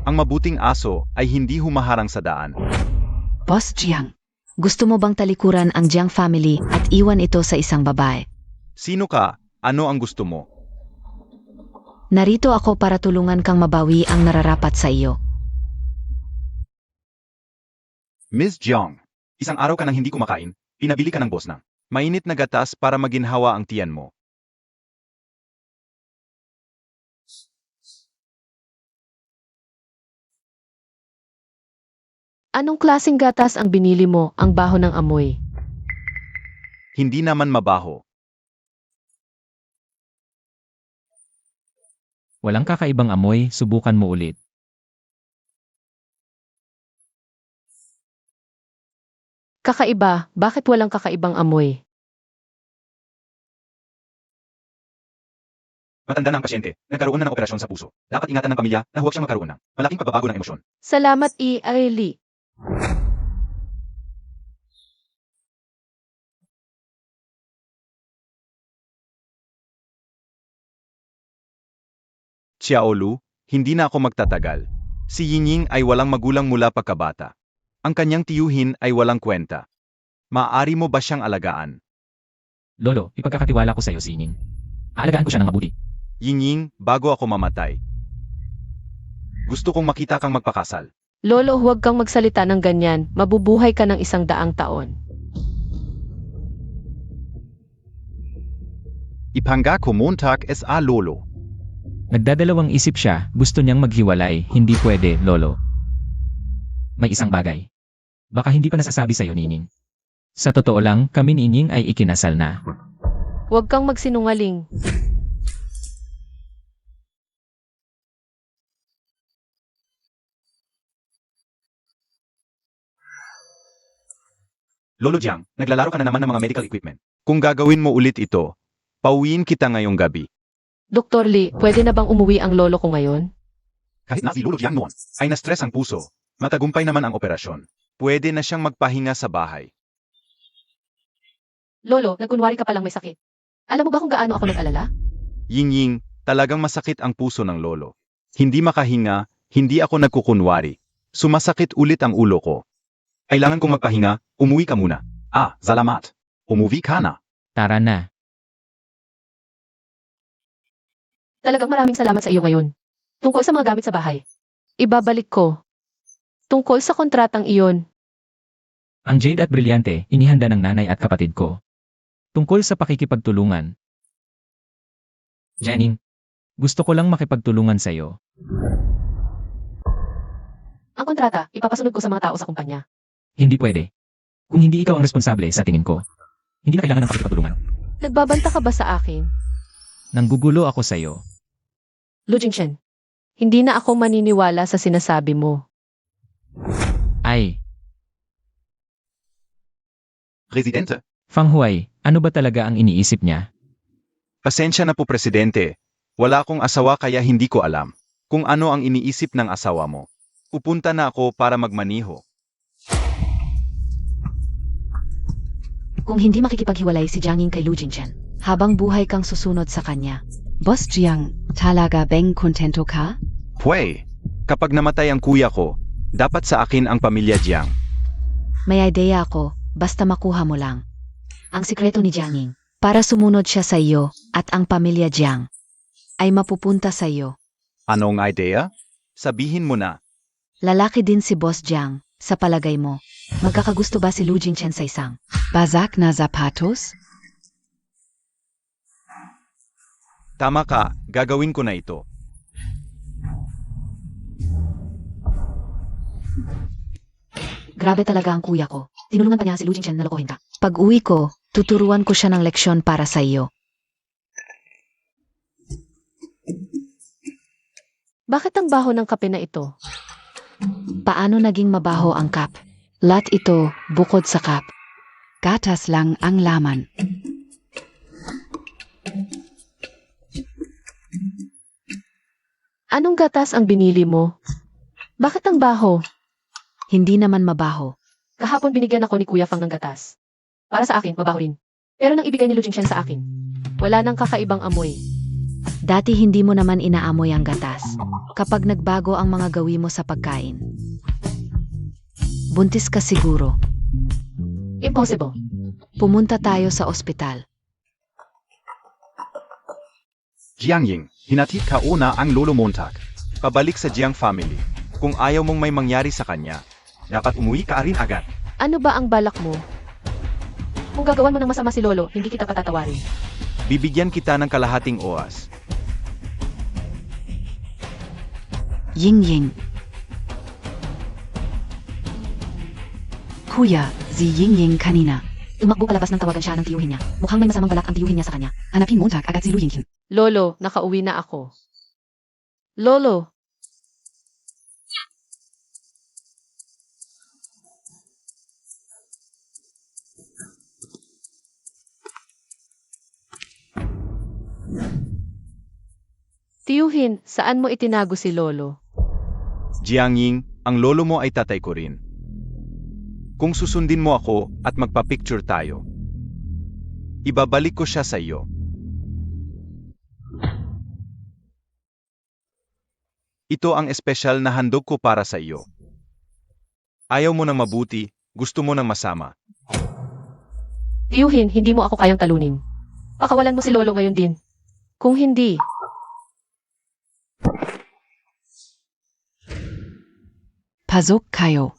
Speaker 1: Ang mabuting aso ay hindi humaharang sa daan.
Speaker 3: Boss Jiang, gusto mo bang talikuran ang Jiang family at iwan ito sa isang babae?
Speaker 1: Sino ka? Ano ang gusto mo?
Speaker 3: Narito ako para tulungan kang mabawi ang nararapat sa iyo.
Speaker 1: Ms. Jiang, isang araw ka nang hindi kumakain, Pinabili ka ng boss ng mainit na gatas para maginhawa ang tiyan mo.
Speaker 2: Anong klaseng gatas ang binili mo, ang baho ng amoy?
Speaker 1: Hindi naman mabaho.
Speaker 4: Walang kakaibang amoy, subukan mo ulit.
Speaker 2: Kakaiba, bakit walang kakaibang amoy?
Speaker 1: Matanda na ang pasyente, nagkaroon na ng operasyon sa puso. Dapat ingatan ng pamilya na huwag siyang magkaroon ng malaking pagbabago ng emosyon.
Speaker 2: Salamat Ailey.
Speaker 1: Xiaolu, hindi na ako magtatagal. Si Yinying ay walang magulang mula pagkabata. Ang kanyang tiyuhin ay walang kwenta. Maaari mo ba siyang alagaan?
Speaker 4: Lolo, ipagkakatiwala ko sa iyo, Sining. Aalagaan ko siya ng mabuti.
Speaker 1: Yinying, bago ako mamatay. Gusto kong makita kang magpakasal.
Speaker 2: Lolo, huwag kang magsalita ng ganyan, mabubuhay ka ng 100 taon.
Speaker 1: Ipangga ko Montag sa lolo.
Speaker 4: Nagdadalawang isip siya, gusto niyang maghiwalay, hindi pwede, Lolo. May isang bagay. Baka hindi pa nasasabi sa'yo, Nining. Sa totoo lang, kami ni Nining ay ikinasal na.
Speaker 2: Huwag kang magsinungaling.
Speaker 1: Lolo Jiang, naglalaro ka na naman ng mga medical equipment. Kung gagawin mo ulit ito, pauwiin kita ngayong gabi.
Speaker 2: Dr. Lee, pwede na bang umuwi ang lolo ko ngayon?
Speaker 1: Kahit na si Lolo Jiang noon, ay na-stress ang puso. Matagumpay naman ang operasyon. Pwede na siyang magpahinga sa bahay.
Speaker 2: Lolo, nagkunwari ka palang may sakit. Alam mo ba kung gaano ako nag-alala?
Speaker 1: Ying-ying, talagang masakit ang puso ng lolo. Hindi makahinga, hindi ako nagkukunwari. Sumasakit ulit ang ulo ko. Kailangan kong magpahinga, umuwi ka muna. Salamat. Umuwi ka na.
Speaker 4: Tara na.
Speaker 2: Talagang maraming salamat sa iyo ngayon. Tungkol sa mga gamit sa bahay. Ibabalik ko. Tungkol sa kontratang iyon.
Speaker 4: Ang Jade at Brilyante, inihanda ng nanay at kapatid ko. Tungkol sa pakikipagtulungan. Jenning, gusto ko lang makipagtulungan sa iyo.
Speaker 2: Ang kontrata, ipapasunod ko sa mga tao sa kumpanya.
Speaker 4: Hindi pwede. Kung hindi ikaw ang responsable sa tingin ko, hindi na kailangan ng pakikipagtulungan.
Speaker 2: Nagbabanta ka ba sa akin?
Speaker 4: Nanggugulo ako sa iyo.
Speaker 2: Lu Jingshen, hindi na ako maniniwala sa sinasabi mo.
Speaker 4: Ay,
Speaker 1: Presidente.
Speaker 4: Fang Huay, ano ba talaga ang iniisip niya?
Speaker 1: Pasensya na po, Presidente. Wala akong asawa kaya hindi ko alam kung ano ang iniisip ng asawa mo. Pupunta na ako para magmaniho.
Speaker 3: Kung hindi makikipaghiwalay si Jianging kay Lu Jingchen, habang buhay kang susunod sa kanya. Boss Jiang, talaga bang kontento ka?
Speaker 1: Pwey, kapag namatay ang kuya ko, dapat sa akin ang pamilya Jiang.
Speaker 3: May idea ako, basta makuha mo lang. Ang sikreto ni Jianging, para sumunod siya sa iyo, at ang pamilya Jiang, ay mapupunta sa iyo.
Speaker 1: Anong idea? Sabihin mo na.
Speaker 3: Lalaki din si Boss Jiang, sa palagay mo. Magkakagusto ba si Lu Jingchen sa isang bazak na zapatos?
Speaker 1: Tama ka, gagawin ko na ito.
Speaker 3: Grabe talaga ang kuya ko. Tinulungan pa niya si Lu Jingchen na lokohin ka. Pag uwi ko, tuturuan ko siya ng leksyon para sa iyo.
Speaker 2: Bakit ang baho ng kape na ito?
Speaker 3: Paano naging mabaho ang cup? Lahat ito bukod sa cup. Gatas lang ang laman.
Speaker 2: Anong gatas ang binili mo? Bakit ang baho?
Speaker 3: Hindi naman mabaho.
Speaker 2: Kahapon binigyan ako ni Kuya Fang ng gatas. Para sa akin, mabaho rin. Pero nang ibigay ni Lu Jingshen sa akin, wala nang kakaibang amoy.
Speaker 3: Dati hindi mo naman inaamoy ang gatas. Kapag nagbago ang mga gawi mo sa pagkain. Buntis ka siguro.
Speaker 2: Impossible.
Speaker 3: Pumunta tayo sa ospital.
Speaker 1: Jiangying, hinatid ka una ang Lolo Montag. Pabalik sa Jiang family. Kung ayaw mong may mangyari sa kanya, dapat umuwi ka rin agad.
Speaker 2: Ano ba ang balak mo? Kung gagawan mo ng masama si Lolo, hindi kita patatawarin.
Speaker 1: Bibigyan kita ng kalahating oras.
Speaker 3: Ying Ying. Kuya, si Ying Ying kanina. Tumakbo palabas nang tawagan siya ng tiyuhin niya. Mukhang may masamang balak ang tiyuhin niya sa kanya. Hanapin Montag agad si Lu Yinghyun.
Speaker 2: Lolo, nakauwi na ako. Lolo, tiyuhin, saan mo itinago si Lolo?
Speaker 1: Jiang Ying, ang lolo mo ay tatay ko rin. Kung susundin mo ako at magpa-picture tayo, ibabalik ko siya sa iyo. Ito ang espesyal na handog ko para sa iyo. Ayaw mo ng mabuti, gusto mo ng masama.
Speaker 2: Tiyuhin, hindi mo ako kayang talunin. Pakawalan mo si Lolo ngayon din. Kung hindi,
Speaker 3: Pasok kayo.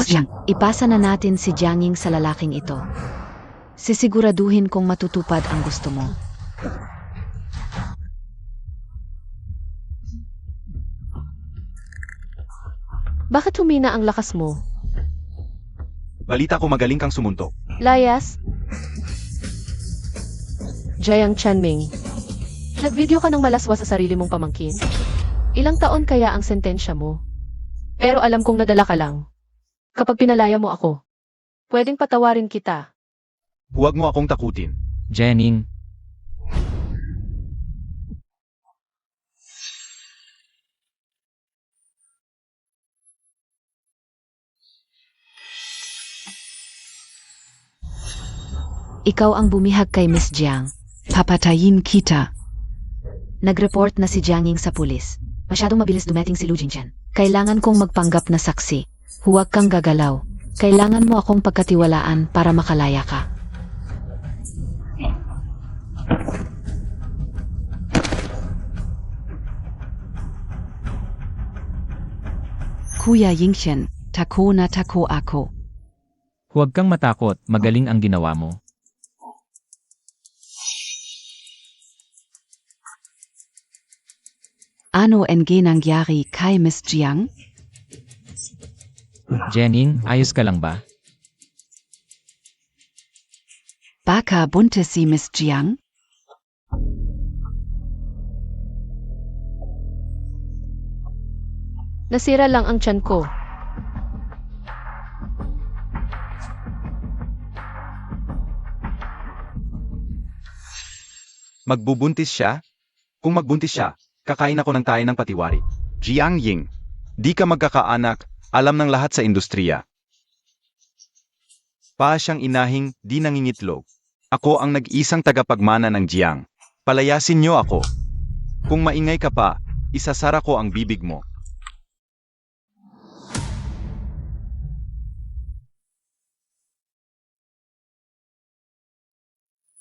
Speaker 3: Jiang, ipasa na natin si Jiang Ying sa lalaking ito. Sisiguraduhin kong matutupad ang gusto mo.
Speaker 2: bakit humina ang lakas mo?
Speaker 1: Balita ko magaling kang sumuntok.
Speaker 2: Layas? Jiang Chanming. Nag-video ka ng malaswa sa sarili mong pamangkin? Ilang taon kaya ang sentensya mo? Pero alam kong nadala ka lang. Kapag pinalaya mo ako, pwedeng patawarin kita.
Speaker 1: Huwag mo akong takutin.
Speaker 4: Jenning,
Speaker 3: Ikaw ang bumihag kay Miss Jiang. Papatayin kita. Nag-report na si Jiang Ying sa pulis. Masyadong mabilis dumating si Lu Jinchen. Kailangan kong magpanggap na saksi. Huwag kang gagalaw. Kailangan mo akong pagkatiwalaan para makalaya ka. Kuya Yingchen, tako na tako ako.
Speaker 4: huwag kang matakot, magaling ang ginawa mo.
Speaker 3: Ano ang nangyari kay Miss Jiang?
Speaker 4: Jenning, ayos ka lang ba?
Speaker 3: Baka buntis si Miss Jiang?
Speaker 2: Nasira lang ang tiyan ko.
Speaker 1: Magbubuntis siya? Kung magbuntis siya, kakain ako ng tayo ng patiwari. Jiang Ying, di ka magkakaanak, alam ng lahat sa industriya. Pa siyang inahing di nangingitlog. Ako ang nag-isang tagapagmana ng Jiang. Palayasin niyo ako. Kung maingay ka pa, isasara ko ang bibig mo.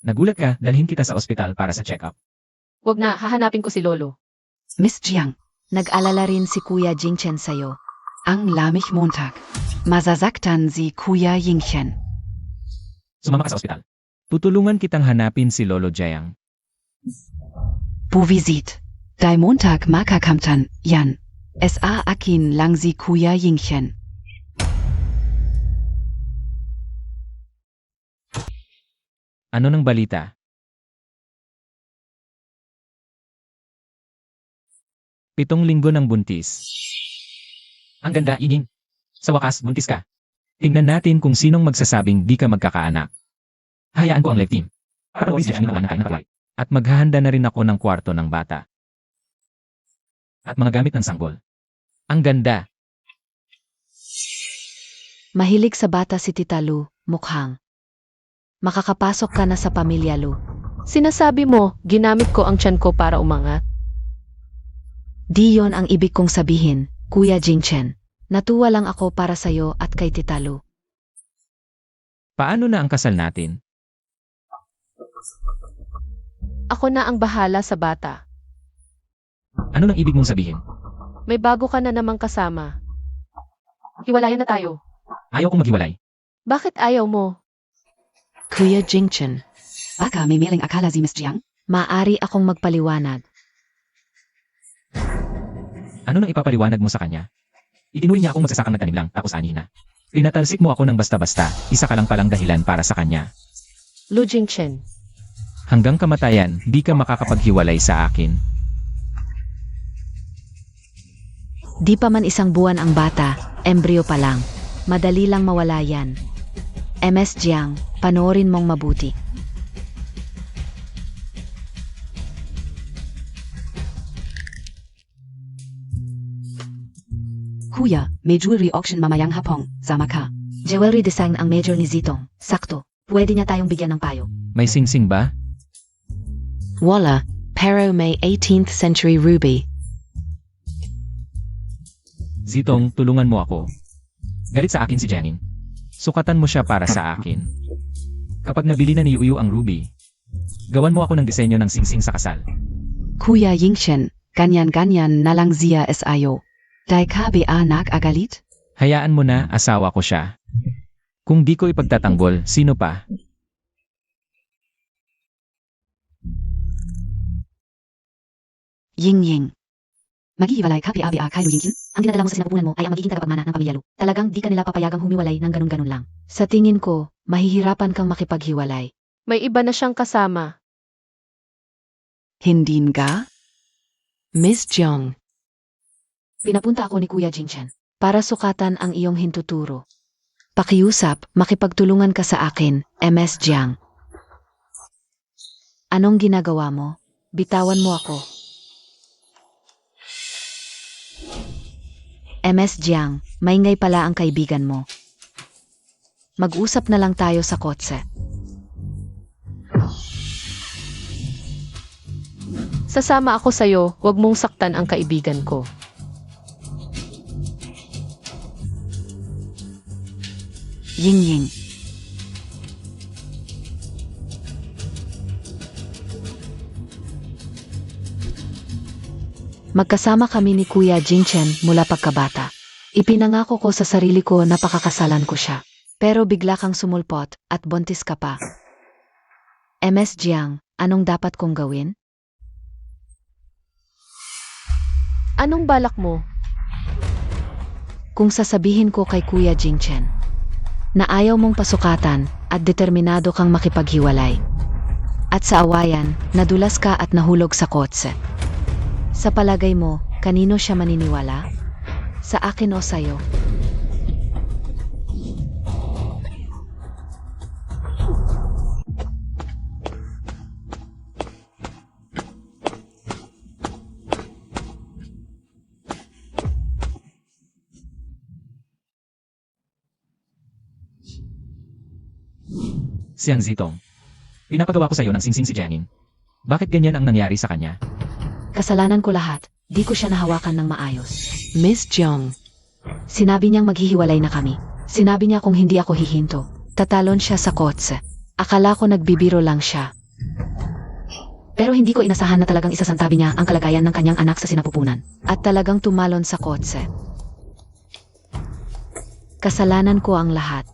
Speaker 4: Nagulat ka, dalhin kita sa ospital para sa check-up.
Speaker 2: Wag na, hahanapin ko si Lolo.
Speaker 3: Miss Jiang, nag-alala rin si Kuya Jingchen sa'yo. Ang lamig Montag. Masasaktan si Kuya Yingchen.
Speaker 4: Sumama ka sa ospital. Tutulungan kitang hanapin si Lolo Jiang.
Speaker 3: Buvisit. Dai Montag makakamtan, yan. Sa akin lang si Kuya Yingchen.
Speaker 4: Ano ng balita? Pitong linggo ng buntis. Ang ganda, Ining. Sa wakas, buntis ka. Tingnan natin kung sinong magsasabing di ka magkakaanak. Hayaan ko ang live team. Para always ang mga anak na kapal. At maghahanda na rin ako ng kwarto ng bata. At mga gamit ng sanggol. Ang ganda.
Speaker 3: Mahilig sa bata si Tita Lu, mukhang. Makakapasok ka na sa pamilya Lu.
Speaker 2: Sinasabi mo, ginamit ko ang tiyan ko para umangat.
Speaker 3: Di yon ang ibig kong sabihin, Kuya Jingchen. Natuwa lang ako para sa'yo at kay Tita Lu.
Speaker 4: Paano na ang kasal natin?
Speaker 2: Ako na ang bahala sa bata.
Speaker 4: Ano nang ibig mong sabihin?
Speaker 2: May bago ka na namang kasama. Hiwalayan na tayo.
Speaker 4: Ayaw kong maghiwalay.
Speaker 2: Bakit ayaw mo?
Speaker 3: Kuya Jingchen. Baka may maling akala si Miss Jiang? Maari akong magpaliwanag.
Speaker 4: Ano nang ipapaliwanag mo sa kanya? Itinuri niya akong magsasakang nagtanim lang, tapos ani na. Tinatalsik mo ako ng basta-basta, isa ka lang palang dahilan para sa kanya.
Speaker 2: Lu Jingchen.
Speaker 4: Hanggang kamatayan, di ka makakapaghiwalay sa akin.
Speaker 3: Di pa man isang buwan ang bata, embryo pa lang. Madali lang mawala yan. MS Jiang, panoorin mong mabuti. Kuya, may jewelry auction mamayang hapon, sama ka. Jewelry design ang major ni Zitong. Sakto, pwede niya tayong bigyan ng payo.
Speaker 4: May singsing ba?
Speaker 3: Wala, pero may 18th century ruby.
Speaker 4: Zitong, tulungan mo ako. Galit sa akin si Janine. Sukatan mo siya para sa akin. Kapag nabili na ni Yuyu ang ruby, gawan mo ako ng disenyo ng singsing sa kasal.
Speaker 3: Kuya Yingshen, ganyan-ganyan na lang ziya sayo. Dai ka ba anak agalit?
Speaker 4: Hayaan mo na, asawa ko siya. Kung di ko ipagtatanggol, sino pa?
Speaker 3: Ying. Maghihiwalay ka ba kay Lu Yingqin? Ang dinadala mo sa sinapupunan mo ay ang magiging tagapagmana ng pamilya Lu. Talagang di ka nila papayagang humiwalay ng ganun-ganun lang. Sa tingin ko, mahihirapan kang makipaghiwalay.
Speaker 2: May iba na siyang kasama.
Speaker 3: Hindi nga? Miss Jiang. Pinapunta ako ni Kuya Jingchen para sukatan ang iyong hintuturo. Pakiusap, makipagtulungan ka sa akin, MS Jiang. Anong ginagawa mo? Bitawan mo ako. MS Jiang, maingay pala ang kaibigan mo. Mag-usap na lang tayo sa kotse.
Speaker 2: Sasama ako sa'yo, wag mong saktan ang kaibigan ko.
Speaker 3: Ying. Magkasama kami ni Kuya Jingchen mula pagkabata. Ipinangako ko sa sarili ko na pakakasalan ko siya. Pero bigla kang sumulpot at buntis ka pa. MS Jiang, anong dapat kong gawin?
Speaker 2: Anong balak mo?
Speaker 3: Kung sasabihin ko kay Kuya Jingchen na ayaw mong pasukatan at determinado kang makipaghiwalay. At sa awayan, nadulas ka at nahulog sa kotse. Sa palagay mo, kanino siya maniniwala? Sa akin o sa'yo?
Speaker 4: Siyang Zitong. Pinapagawa ko sa'yo ng singsing si Janine. Bakit ganyan ang nangyari sa kanya?
Speaker 3: Kasalanan ko lahat. Di ko siya nahawakan ng maayos. Miss Jiang. Sinabi niyang maghihiwalay na kami. Sinabi niya kung hindi ako hihinto, tatalon siya sa kotse. Akala ko nagbibiro lang siya. Pero hindi ko inasahan na talagang isasantabi niya ang kalagayan ng kanyang anak sa sinapupunan. At talagang tumalon sa kotse. Kasalanan ko ang lahat.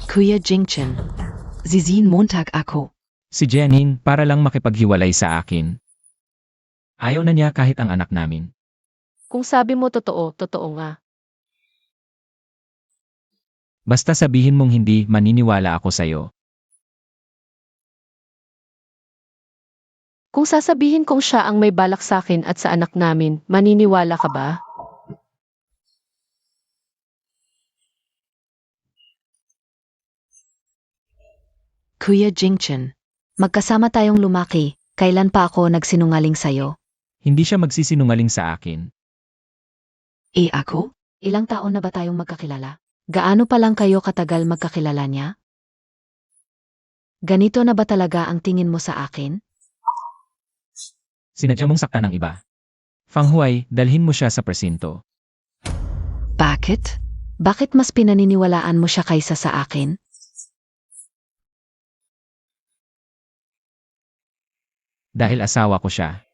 Speaker 3: Kuya Jingchen. Zizin Montag ako.
Speaker 4: Si Janine para lang makipaghiwalay sa akin. Ayaw na niya kahit ang anak namin.
Speaker 2: Kung sabi mo totoo, totoo nga.
Speaker 4: Basta sabihin mong hindi, maniniwala ako sa'yo.
Speaker 2: Kung sasabihin kong siya ang may balak sa akin at sa anak namin, maniniwala ka ba?
Speaker 3: Kuya Jingchen. Magkasama tayong lumaki. Kailan pa ako nagsinungaling sa'yo?
Speaker 4: Hindi siya magsisinungaling sa akin.
Speaker 3: Ako? Ilang taon na ba tayong magkakilala? Gaano pa lang kayo katagal magkakilala niya? Ganito na ba talaga ang tingin mo sa akin?
Speaker 4: Sinadya mong saktan ng iba. Fang Huay, dalhin mo siya sa presinto.
Speaker 3: Bakit? Bakit mas pinaniniwalaan mo siya kaysa sa akin?
Speaker 4: Dahil asawa ko siya.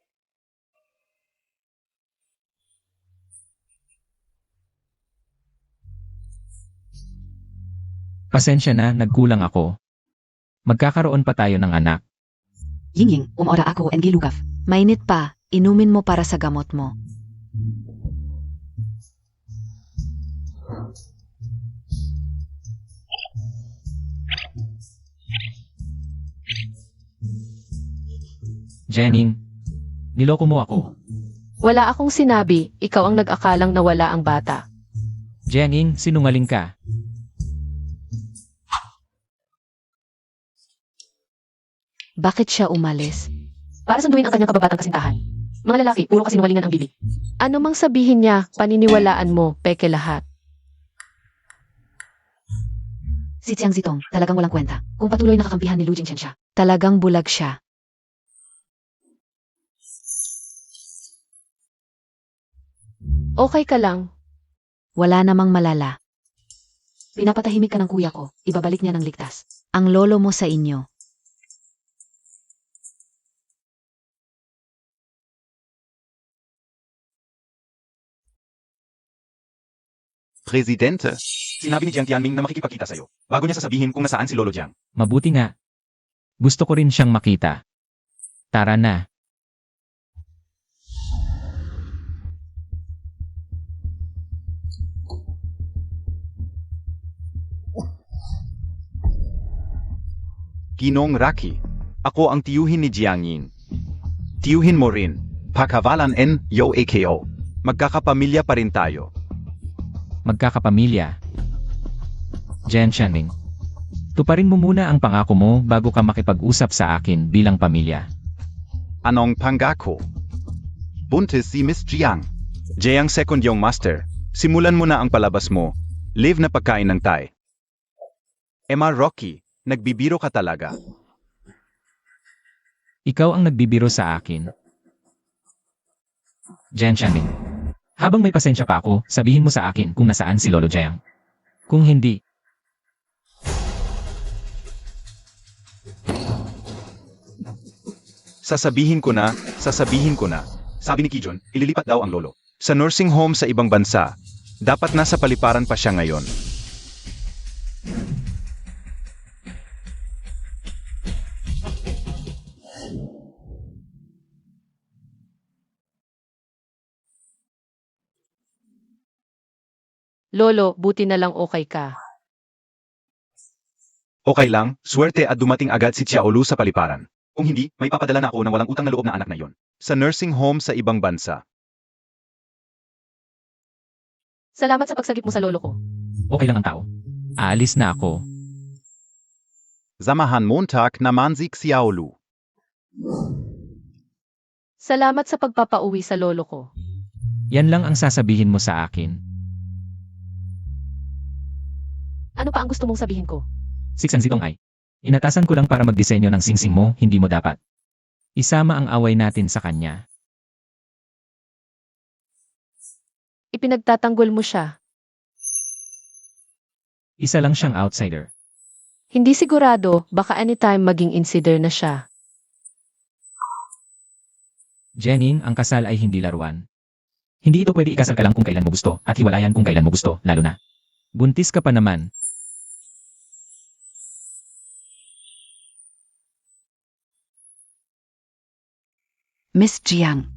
Speaker 4: Pasensya na, nagkulang ako. Magkakaroon pa tayo ng anak.
Speaker 3: Yingying, umora ako and gilugaf. Mainit pa, inumin mo para sa gamot mo.
Speaker 4: Jenning, niloko mo ako.
Speaker 2: Wala akong sinabi, ikaw ang nag-akalang nawala ang bata.
Speaker 4: Jenning, sinungaling ka.
Speaker 3: Bakit siya umalis?
Speaker 2: Para sunduin ang kanyang kababatang kasintahan. Mga lalaki, puro kasinungalingan ang bibig. Ano mang sabihin niya, paniniwalaan mo, peke lahat.
Speaker 3: Si Tsiang Zitong, talagang walang kwenta. Kung patuloy nakakampihan ni Lu Jingchen siya, talagang bulag siya.
Speaker 2: Okay ka lang.
Speaker 3: Wala namang malala. Pinapatahimik ka ng kuya ko, ibabalik niya ng ligtas. Ang lolo mo sa inyo.
Speaker 1: Presidente, sinabi ni Jiang Tianming na makikipagkita sa'yo, bago niya sasabihin kung nasaan si Lolo Jiang.
Speaker 4: Mabuti nga. Gusto ko rin siyang makita. Tara na.
Speaker 1: Ginong Raki, ako ang tiyuhin ni Jiang Ying. Tiyuhin mo rin, pagkavalan en yo AKO. Magkakapamilya pa rin tayo.
Speaker 4: Magkakapamilya. Jen Channing. Tuparin mo muna ang pangako mo bago ka makipag-usap sa akin bilang pamilya.
Speaker 1: Anong pangako? Buntis si Miss Jiang. Jiang second yung master. Simulan mo na ang palabas mo. Live na pagkain ng Thai. Emma Rocky, nagbibiro ka talaga.
Speaker 4: Ikaw ang nagbibiro sa akin. Jen Channing. Habang may pasensya pa ako, sabihin mo sa akin kung nasaan si Lolo Jiang. Kung hindi,
Speaker 1: Sasabihin ko na. Sabi ni Kijon, ililipat daw ang lolo. Sa nursing home sa ibang bansa. Dapat nasa paliparan pa siya ngayon.
Speaker 2: Lolo, buti na lang okay ka.
Speaker 1: Okay lang, swerte at dumating agad si Xiaolu sa paliparan. Kung hindi, may papadala na ako ng walang utang na loob na anak na yon. Sa nursing home sa ibang bansa.
Speaker 2: Salamat sa pagsagip mo sa lolo ko.
Speaker 4: okay lang ang tao. Aalis na ako.
Speaker 1: Samahan Montag naman si Xiaolu.
Speaker 2: Salamat sa pagpapauwi sa lolo ko.
Speaker 4: Yan lang ang sasabihin mo sa akin.
Speaker 2: Ano pa ang gusto mong sabihin ko?
Speaker 4: Siksan sitong ay. Inatasan ko lang para magdisenyo ng singsing mo, hindi mo dapat. Isama ang away natin sa kanya.
Speaker 2: Ipinagtatanggol mo siya.
Speaker 4: Isa lang siyang outsider.
Speaker 2: Hindi sigurado, baka anytime maging insider na siya.
Speaker 4: Jenning, ang kasal ay hindi laruan. Hindi ito pwede ikasal ka lang kung kailan mo gusto, at hiwalayan kung kailan mo gusto, lalo na. Buntis ka pa naman.
Speaker 3: Miss Jiang.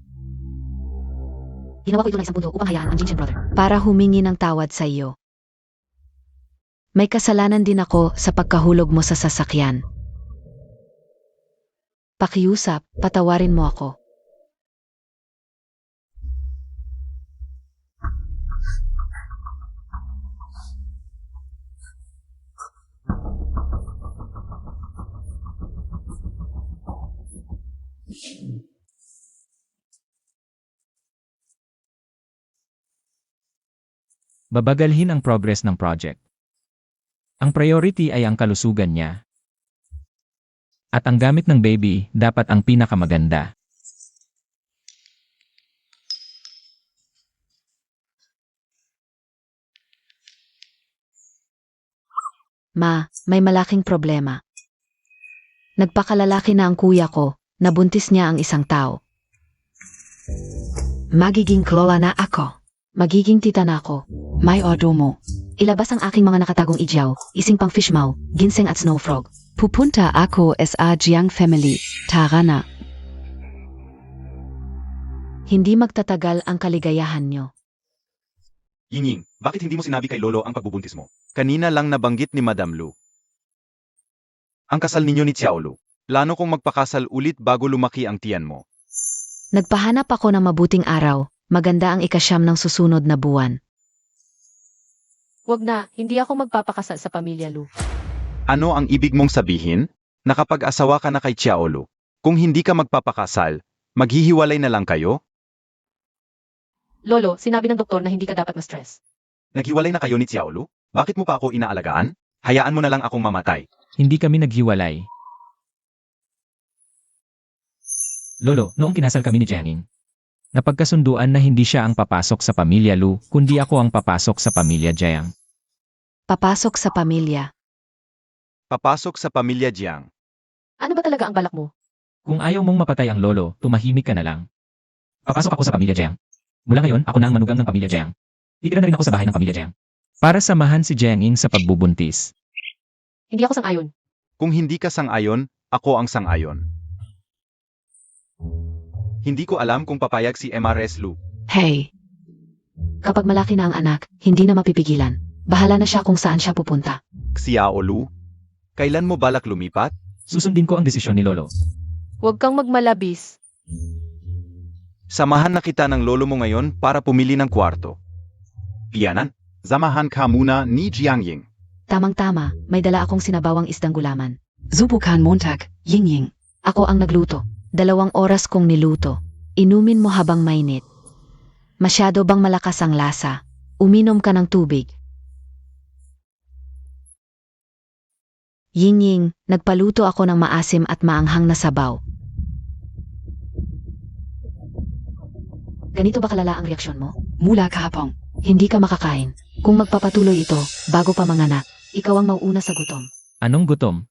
Speaker 3: Ginawa ko ito ng isang punto upang hayaan ang Jingchen brother. Para humingi ng tawad sa iyo. May kasalanan din ako sa pagkahulog mo sa sasakyan. Pakiusap, patawarin mo ako.
Speaker 4: Babagalhin ang progress ng project. Ang priority ay ang kalusugan niya. At ang gamit ng baby dapat ang pinakamaganda.
Speaker 3: Ma, may malaking problema. Nagpakalalaki na ang kuya ko, nabuntis niya ang isang tao. Magiging klola na ako. Magiging tita na ako. May odo mo. Ilabas ang aking mga nakatagong ijaw, ising pang fishmaw, ginseng at snow frog. Pupunta ako sa Jiang family, tara na. Hindi magtatagal ang kaligayahan nyo.
Speaker 1: Yingying, bakit hindi mo sinabi kay Lolo ang pagbubuntis mo? Kanina lang nabanggit ni Madam Lu. Ang kasal ninyo ni Xiaolu. Plano kong magpakasal ulit bago lumaki ang tiyan mo.
Speaker 3: Nagpahanap ako ng mabuting araw, maganda ang ikasyam ng susunod na buwan.
Speaker 2: Wag na, hindi ako magpapakasal sa pamilya Lu.
Speaker 1: Ano ang ibig mong sabihin? Nakapag-asawa ka na kay Xiaolu. Kung hindi ka magpapakasal, maghihiwalay na lang kayo?
Speaker 2: Lolo, sinabi ng doktor na hindi ka dapat ma-stress.
Speaker 1: Naghiwalay na kayo ni Xiaolu? Bakit mo pa ako inaalagaan? Hayaan mo na lang akong mamatay.
Speaker 4: Hindi kami naghiwalay. Lolo, noong kinasal kami ni Jianging, napagkasunduan na hindi siya ang papasok sa pamilya Lu, kundi ako ang papasok sa pamilya Jiang.
Speaker 3: Papasok sa pamilya.
Speaker 1: Papasok sa pamilya Jiang.
Speaker 2: Ano ba talaga ang balak mo?
Speaker 4: Kung ayaw mong mapatay ang lolo, tumahimik ka na lang. Papasok ako sa pamilya Jiang. Mula ngayon, ako na ang manugang ng pamilya Jiang. Titira na rin ako sa bahay ng pamilya Jiang. Para samahan si Jianging sa pagbubuntis.
Speaker 2: Hindi ako sang-ayon.
Speaker 1: Kung hindi ka sang-ayon, ako ang sang-ayon. Hindi ko alam kung papayag si MRS Lu.
Speaker 3: Hey! Kapag malaki na ang anak, hindi na mapipigilan. Bahala na siya kung saan siya pupunta.
Speaker 1: Xiaolu, kailan mo balak lumipat?
Speaker 4: Susundin ko ang desisyon ni lolo.
Speaker 2: Huwag kang magmalabis.
Speaker 1: Samahan na kita ng lolo mo ngayon para pumili ng kwarto. Pianan, samahan ka muna ni Jiangying.
Speaker 3: Tamang-tama, may dala akong sinabawang isdang gulaman. Zubukan Montag, Yingying. Ako ang nagluto. 2 oras kong niluto. Inumin mo habang mainit. Masyado bang malakas ang lasa? Uminom ka ng tubig. Yingying, nagpaluto ako ng maasim at maanghang na sabaw. Ganito ba kalala ang reaksyon mo? Mula kahapon. Hindi ka makakain. Kung magpapatuloy ito, bago pa manganak, ikaw ang mauuna sa gutom.
Speaker 4: Anong gutom?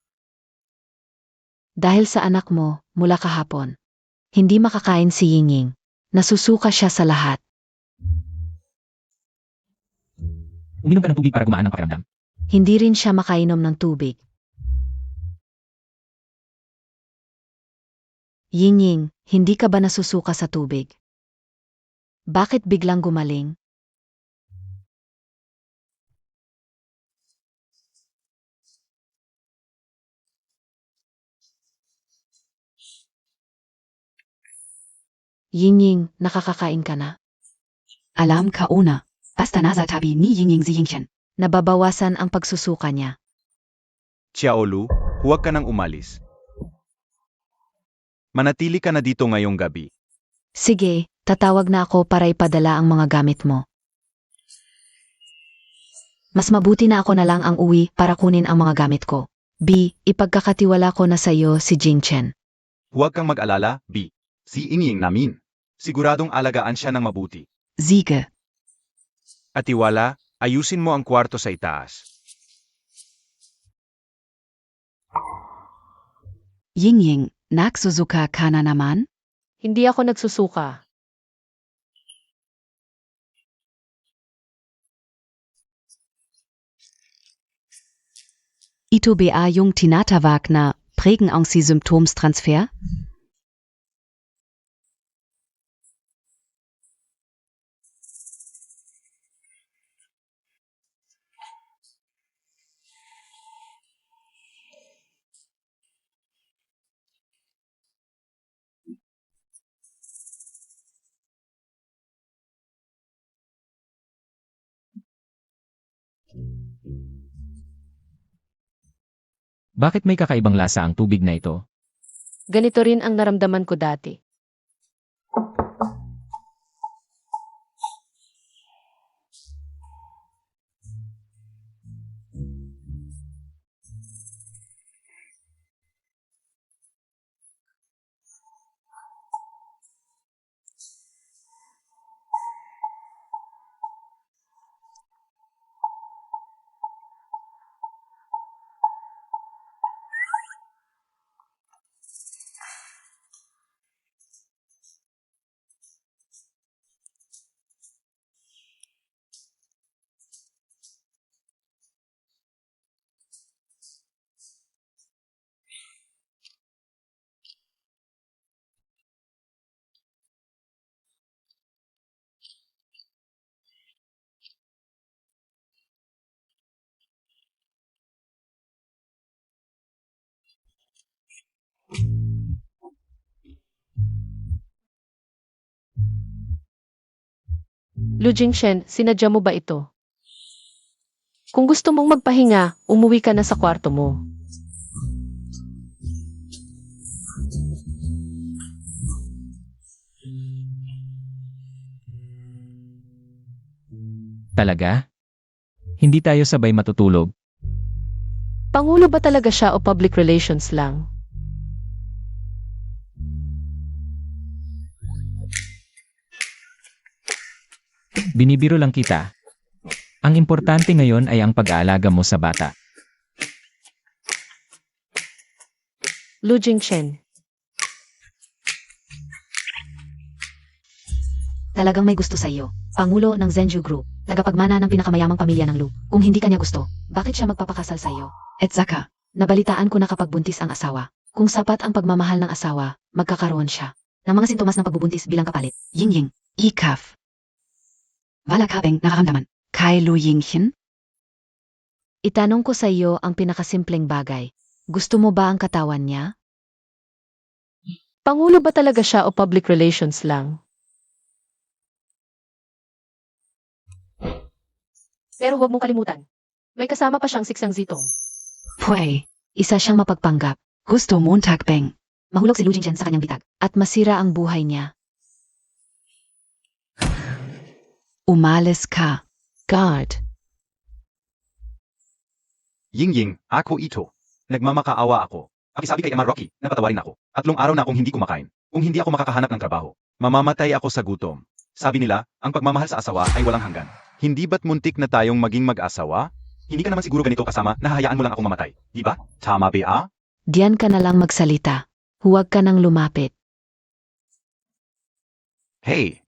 Speaker 3: Dahil sa anak mo, mula kahapon. Hindi makakain si Yingying. Nasusuka siya sa lahat.
Speaker 4: Uminom ka ng tubig para gumaan ang pakiramdam.
Speaker 3: Hindi rin siya makainom ng tubig. Yingying, hindi ka ba nasusuka sa tubig? Bakit biglang gumaling? Yingying, nakakakain ka na? Alam ka una. Basta nasa tabi ni Yingying si Yingchen. Nababawasan ang pagsusuka niya.
Speaker 1: Xiaolu, huwag ka nang umalis. Manatili ka na dito ngayong gabi.
Speaker 3: Sige, tatawag na ako para ipadala ang mga gamit mo. Mas mabuti na ako na lang ang uwi para kunin ang mga gamit ko. B, ipagkakatiwala ko na sa iyo si Jingchen.
Speaker 1: Huwag kang mag-alala, B. Si Yingying namin. Siguradong alagaan siya ng mabuti.
Speaker 3: Siege.
Speaker 1: At tiwala, ayusin mo ang kwarto sa itaas.
Speaker 3: Yingying, nagsusuka ka na naman?
Speaker 2: Hindi ako nagsusuka.
Speaker 3: Ito ba yung tinatawag na prägen ang si Symptomstransfer?
Speaker 4: Bakit may kakaibang lasa ang tubig na ito?
Speaker 2: Ganito rin ang naramdaman ko dati. Lu Jingshen, sinadya mo ba ito? Kung gusto mong magpahinga, umuwi ka na sa kwarto mo.
Speaker 4: Talaga? Hindi tayo sabay matutulog?
Speaker 2: Pangulo ba talaga siya o public relations lang?
Speaker 4: Binibiro lang kita. Ang importante ngayon ay ang pag-aalaga mo sa bata.
Speaker 2: Lu Jingshen,
Speaker 3: Talagang may gusto sa iyo. Pangulo ng Zhenju Group, tagapagmana ng pinakamayamang pamilya ng Lu. Kung hindi kanya gusto, bakit siya magpapakasal sa iyo? At saka, nabalitaan ko na kapag buntis ang asawa, kung sapat ang pagmamahal ng asawa, magkakaroon siya ng mga sintomas ng pagbubuntis bilang kapalit. Ying-ying, ikaf. Wala kapeng nakakamdaman. Kay Lu Yingchen?
Speaker 2: itanong ko sa iyo ang pinakasimpleng bagay. Gusto mo ba ang katawan niya? Pangulo ba talaga siya o public relations lang? Pero huwag mong kalimutan. May kasama pa siyang siksang zitong.
Speaker 3: Pwede, isa siyang mapagpanggap. Gusto mong takbeng. Mahulog si Lu Jingchen sa kanyang bitag.
Speaker 2: At masira ang buhay niya.
Speaker 3: Umalis ka.
Speaker 2: God.
Speaker 1: Ying, ako ito. Nagmamakaawa ako. Pakisabi kay Ama Rocky na patawarin ako. 3 araw na akong hindi kumakain. Kung hindi ako makakahanap ng trabaho, mamamatay ako sa gutom. Sabi nila, ang pagmamahal sa asawa ay walang hanggan. Hindi ba't muntik na tayong maging mag-asawa? Hindi ka naman siguro ganito kasama na hahayaan mo lang akong mamatay. Di ba? Tama ba?
Speaker 2: Diyan ka na lang magsalita. Huwag ka nang lumapit.
Speaker 1: Hey!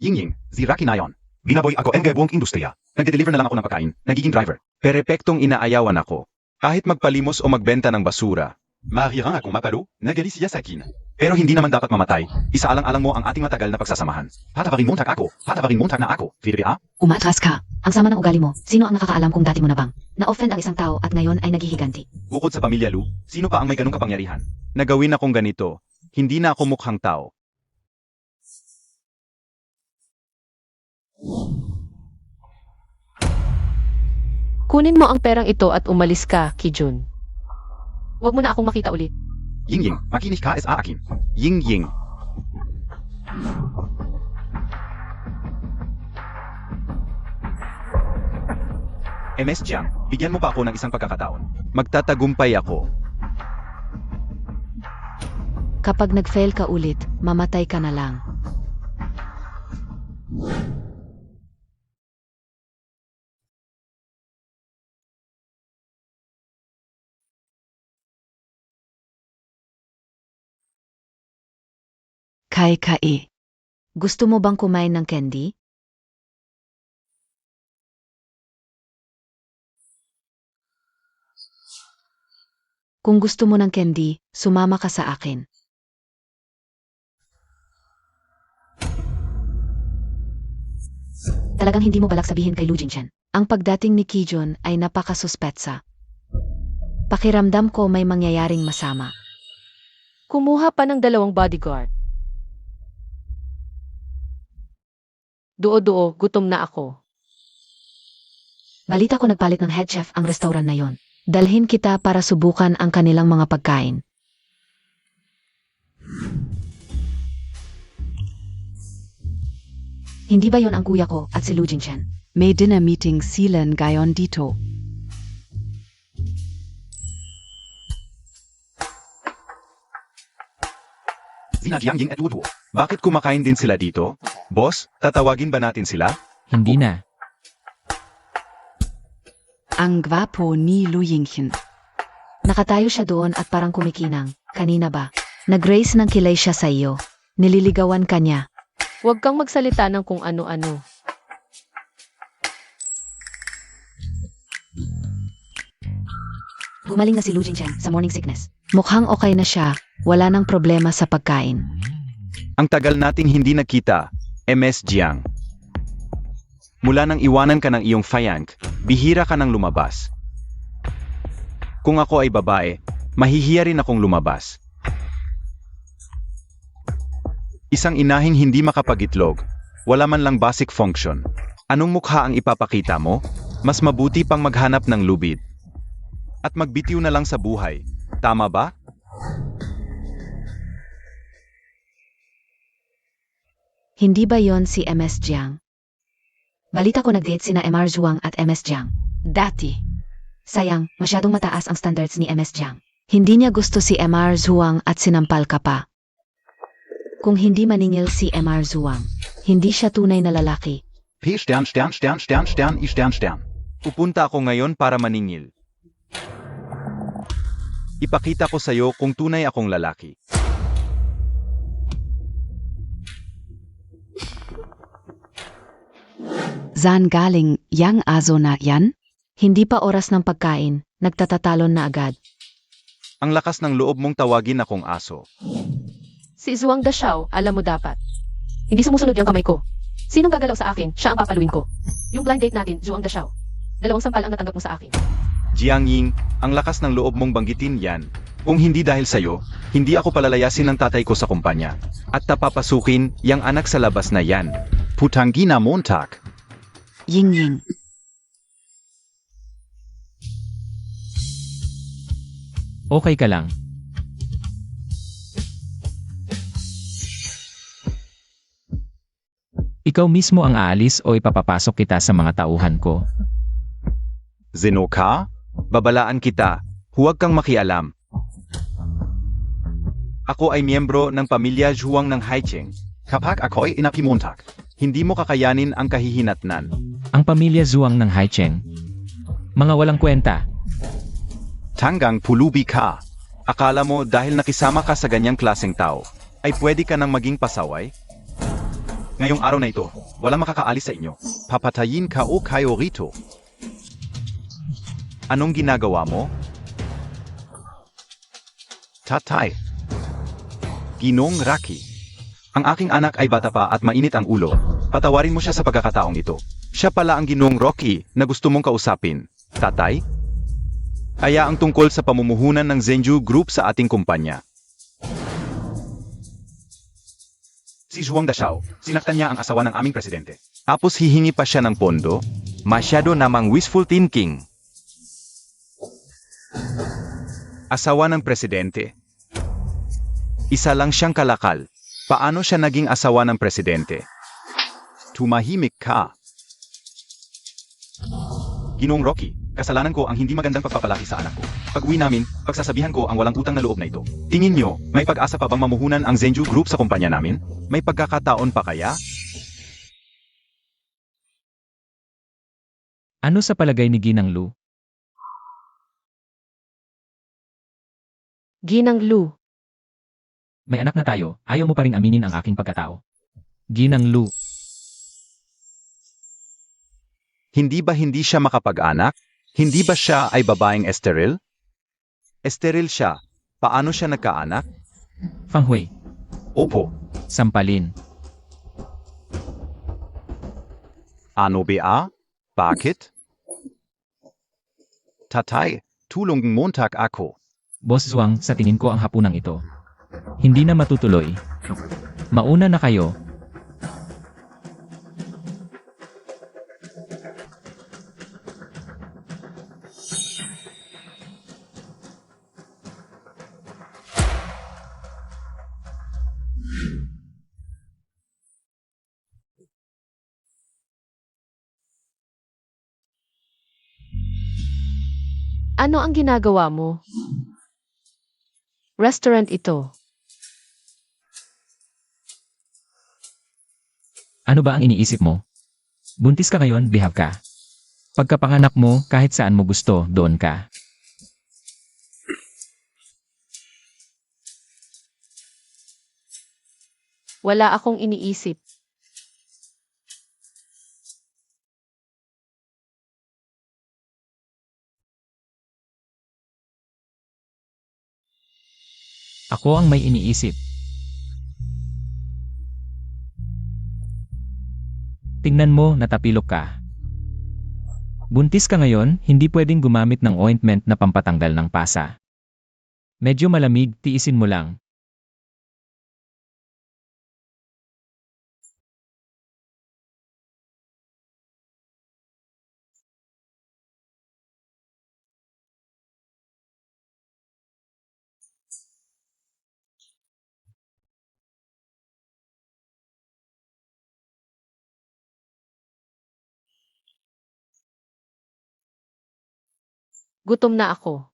Speaker 1: Ying, si Rocky na yon. Binaboy ako ang buong industriya. Nagde-deliver na lang ako ng pagkain, nagiging driver. Perepektong inaayawan ako. Kahit magpalimos o magbenta ng basura. Mahirang akong mapalo, nagali siya sa akin. Pero hindi naman dapat mamatay. Isaalang-alang mo ang ating matagal na pagsasamahan. Hatawaring montag na ako. Filipia?
Speaker 3: Umatras ka. Ang sama ng ugali mo, sino ang nakakaalam kung dati mo na bang na-offend ang isang tao at ngayon ay naghihiganti?
Speaker 1: Bukod sa pamilya Lu, sino pa ang may ganong kapangyarihan? Nagawin akong ganito. Hindi na ako mukhang tao.
Speaker 2: Kunin mo ang perang ito at umalis ka, Kijun. Huwag mo na akong makita ulit.
Speaker 1: Ying, makinig ka sa akin. Ying. MS Jiang, bigyan mo pa ako ng isang pagkakataon. Magtatagumpay ako.
Speaker 2: Kapag nag-fail ka ulit, mamatay ka na lang.
Speaker 3: Kai.
Speaker 2: Gusto mo bang kumain ng candy? Kung gusto mo ng candy, sumama ka sa akin.
Speaker 3: Talagang hindi mo balak sabihin kay Lu Jingchen.
Speaker 2: Ang pagdating ni Kijun ay napakasuspetsa. Pakiramdam ko may mangyayaring masama. Kumuha pa ng 2 bodyguard. Duo, gutom na ako.
Speaker 3: Balita ko nagpalit ng head chef ang restaurant na yon.
Speaker 2: Dalhin kita para subukan ang kanilang mga pagkain.
Speaker 3: Hindi ba yon ang kuya ko at si Lu Jingchen?
Speaker 5: May dinner meeting silan gayon dito.
Speaker 1: Sina Jiang Ying at Wu. Bakit kumakain din sila dito? Boss, tatawagin ba natin sila?
Speaker 4: Hindi na.
Speaker 5: Ang gwapo ni Lu Yingchen.
Speaker 2: Nakatayo siya doon at parang kumikinang. Kanina ba? Nag-raise ng kilay siya sa iyo. Nililigawan ka niya. Huwag kang magsalita ng kung ano-ano.
Speaker 3: Gumaling na si Lu Jingchen sa morning sickness.
Speaker 2: Mukhang okay na siya. Wala nang problema sa pagkain.
Speaker 1: Ang tagal nating hindi nakita, MS Jiang. Mula nang iwanan ka ng iyong fayank, bihira ka nang lumabas. Kung ako ay babae, mahihiya rin akong lumabas. Isang inahing hindi makapagitlog. Wala man lang basic function. Anong mukha ang ipapakita mo? Mas mabuti pang maghanap ng lubid. At magbitiw na lang sa buhay. Tama ba?
Speaker 3: Hindi ba yon si MS Jiang? Balita ko nag-date sina MR Zhuang at MS Jiang. Dati. Sayang, masyadong mataas ang standards ni MS Jiang. Hindi niya gusto si MR Zhuang at sinampal ka pa. Kung hindi maningil si MR Zhuang, hindi siya tunay na lalaki.
Speaker 1: P***. Pupunta ako ngayon para maningil. Ipakita ko sa'yo kung tunay akong lalaki.
Speaker 5: Saan galing yang aso na yan?
Speaker 3: Hindi pa oras ng pagkain, nagtatatalon na agad.
Speaker 1: Ang lakas ng loob mong tawagin akong aso.
Speaker 2: Si Zhuang Dashao, alam mo dapat. Hindi sumusunod yung kamay ko. Sinong gagalaw sa akin, siya ang papaluin ko. Yung blind date natin, Zhuang Dashao. 2 sampal ang natanggap mo sa akin.
Speaker 1: Jiang Ying, ang lakas ng loob mong banggitin yan. Kung hindi dahil sa'yo, hindi ako palalayasin ng tatay ko sa kumpanya. At tapapasukin yang anak sa labas na yan. Putanggina Montag.
Speaker 5: Ying Ying.
Speaker 4: Okay ka lang. Ikaw mismo ang aalis o ipapapasok kita sa mga tauhan ko.
Speaker 1: Zeno ka? Babalaan kita. Huwag kang makialam. Ako ay miyembro ng pamilya Zhuang ng Haicheng. Kapag ako'y inapimontak, hindi mo kakayanin ang kahihinatnan.
Speaker 4: Ang pamilya Zhuang ng Haicheng. Mga walang kwenta.
Speaker 1: Tanggang pulubi ka. Akala mo dahil nakisama ka sa ganyang klaseng tao, ay pwede ka nang maging pasaway? Ngayong araw na ito, walang makakaalis sa inyo. Papatayin ka o kayo rito. Anong ginagawa mo? Tatay. Ginong Raki. Ang aking anak ay bata pa at mainit ang ulo. Patawarin mo siya sa pagkakataong ito. Siya pala ang Ginong Rocky na gusto mong kausapin. Tatay? Kaya ang tungkol sa pamumuhunan ng Zhenju Group sa ating kumpanya. Si Zhuang Dashao, sinaktan niya ang asawa ng aming presidente. Tapos hihingi pa siya ng pondo? Masyado namang wishful thinking. Asawa ng presidente. Isa lang siyang kalakal. Paano siya naging asawa ng presidente? Tumahimik ka. Ginoong Rocky, kasalanan ko ang hindi magandang pagpapalaki sa anak ko. Pag-uwi namin, pagsasabihan ko ang walang utang na loob na ito. Tingin nyo, may pag-asa pa bang mamuhunan ang Zhenju Group sa kumpanya namin? May pagkakataon pa kaya?
Speaker 4: Ano sa palagay ni Ginang Lu?
Speaker 2: Ginang Lu.
Speaker 4: May anak na tayo, ayaw mo pa ring aminin ang aking pagkatao. Ginang Lu.
Speaker 1: Hindi ba hindi siya makapag-anak? Hindi ba siya ay babaeng esteril? Esteril siya. Paano siya nagkaanak?
Speaker 4: Fang Hui.
Speaker 1: Opo.
Speaker 4: Sampalin.
Speaker 1: Ano ba? Bakit? Tatay, tulong Montag ako.
Speaker 4: Boss Zhuang, sa tingin ko ang hapunang ito. Hindi na matutuloy. Mauna na kayo.
Speaker 2: Ano ang ginagawa mo? Restaurant ito.
Speaker 4: Ano ba ang iniisip mo? Buntis ka ngayon, behave ka. Pagkapanganak mo, kahit saan mo gusto, doon ka.
Speaker 2: Wala akong iniisip.
Speaker 4: Ako ang may iniisip. Tingnan mo, natapilok ka. Buntis ka ngayon, hindi pwedeng gumamit ng ointment na pampatanggal ng pasa. Medyo malamig, tiisin mo lang.
Speaker 2: Gutom na ako.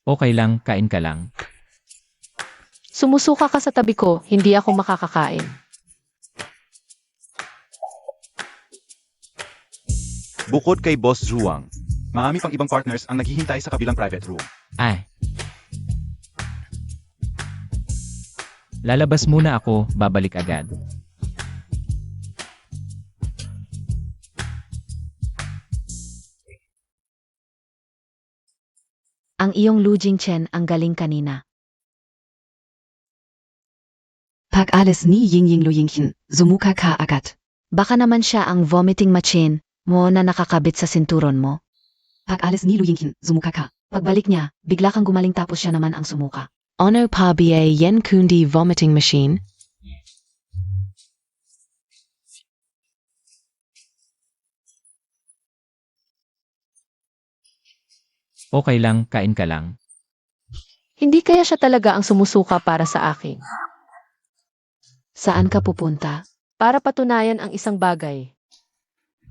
Speaker 4: Okay lang, kain ka lang.
Speaker 2: Sumusuka ka sa tabi ko, hindi ako makakakain.
Speaker 1: Bukod kay Boss Zhuang, marami pang ibang partners ang naghihintay sa kabilang private room.
Speaker 4: Ay. Lalabas muna ako, babalik agad.
Speaker 3: Ang iyong Lu Jingchen ang galing kanina.
Speaker 5: Pag alis ni Yingying Lu Yingchen, sumuka ka agad.
Speaker 3: Baka naman siya ang vomiting machine mo na nakakabit sa sinturon mo.
Speaker 5: Pag alis ni Lu Yingchen, sumuka ka.
Speaker 3: Pagbalik niya, bigla kang gumaling tapos siya naman ang sumuka.
Speaker 6: Ono pa ba yen kundi vomiting machine?
Speaker 4: Okay lang, kain ka lang.
Speaker 2: Hindi kaya siya talaga ang sumusuka para sa akin.
Speaker 3: Saan ka pupunta?
Speaker 2: Para patunayan ang isang bagay.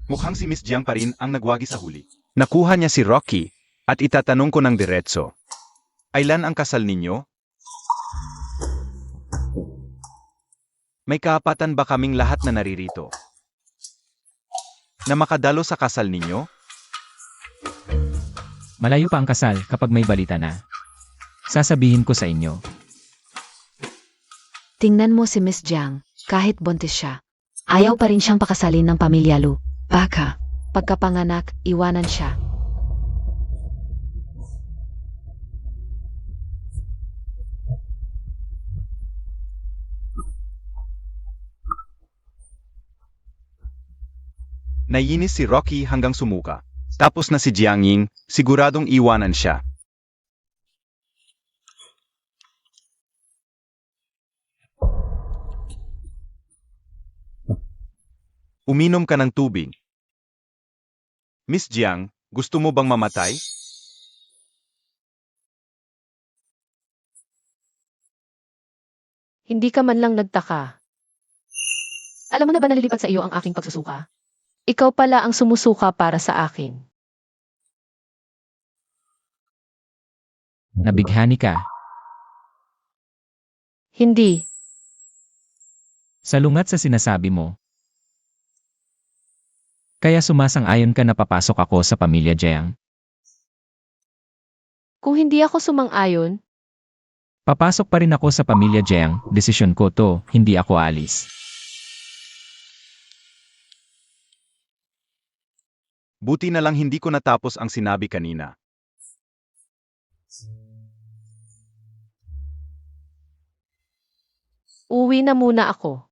Speaker 1: Mukhang si Miss Jiang pa rin ang nagwagi sa huli. Nakuha niya si Rocky at itatanong ko ng diretso. Ailan ang kasal ninyo? May kaapatan ba kaming lahat na naririto? Na makadalo sa kasal ninyo?
Speaker 4: Malayo pa ang kasal kapag may balita na. Sasabihin ko sa inyo.
Speaker 3: Tingnan mo si Miss Jiang, kahit buntis siya. Ayaw pa rin siyang pakasalin ng pamilya Lu.
Speaker 5: Baka.
Speaker 3: Pagkapanganak, iwanan siya.
Speaker 1: Nainis si Rocky hanggang sumuka. Tapos na si Jiang Ying, siguradong iwanan siya. Uminom ka ng tubig. Miss Jiang, gusto mo bang mamatay?
Speaker 2: Hindi ka man lang nagtaka. Alam mo na ba nalilipat sa iyo ang aking pagsusuka? Ikaw pala ang sumusuka para sa akin.
Speaker 4: Nabighani ka.
Speaker 2: Hindi.
Speaker 4: Salungat sa sinasabi mo. Kaya sumasang-ayon ka na papasok ako sa pamilya Jiang.
Speaker 2: Kung hindi ako sumang-ayon,
Speaker 4: Papasok pa rin ako sa pamilya Jiang, desisyon ko to, hindi ako alis.
Speaker 1: Buti na lang hindi ko natapos ang sinabi kanina.
Speaker 2: uwi na muna ako.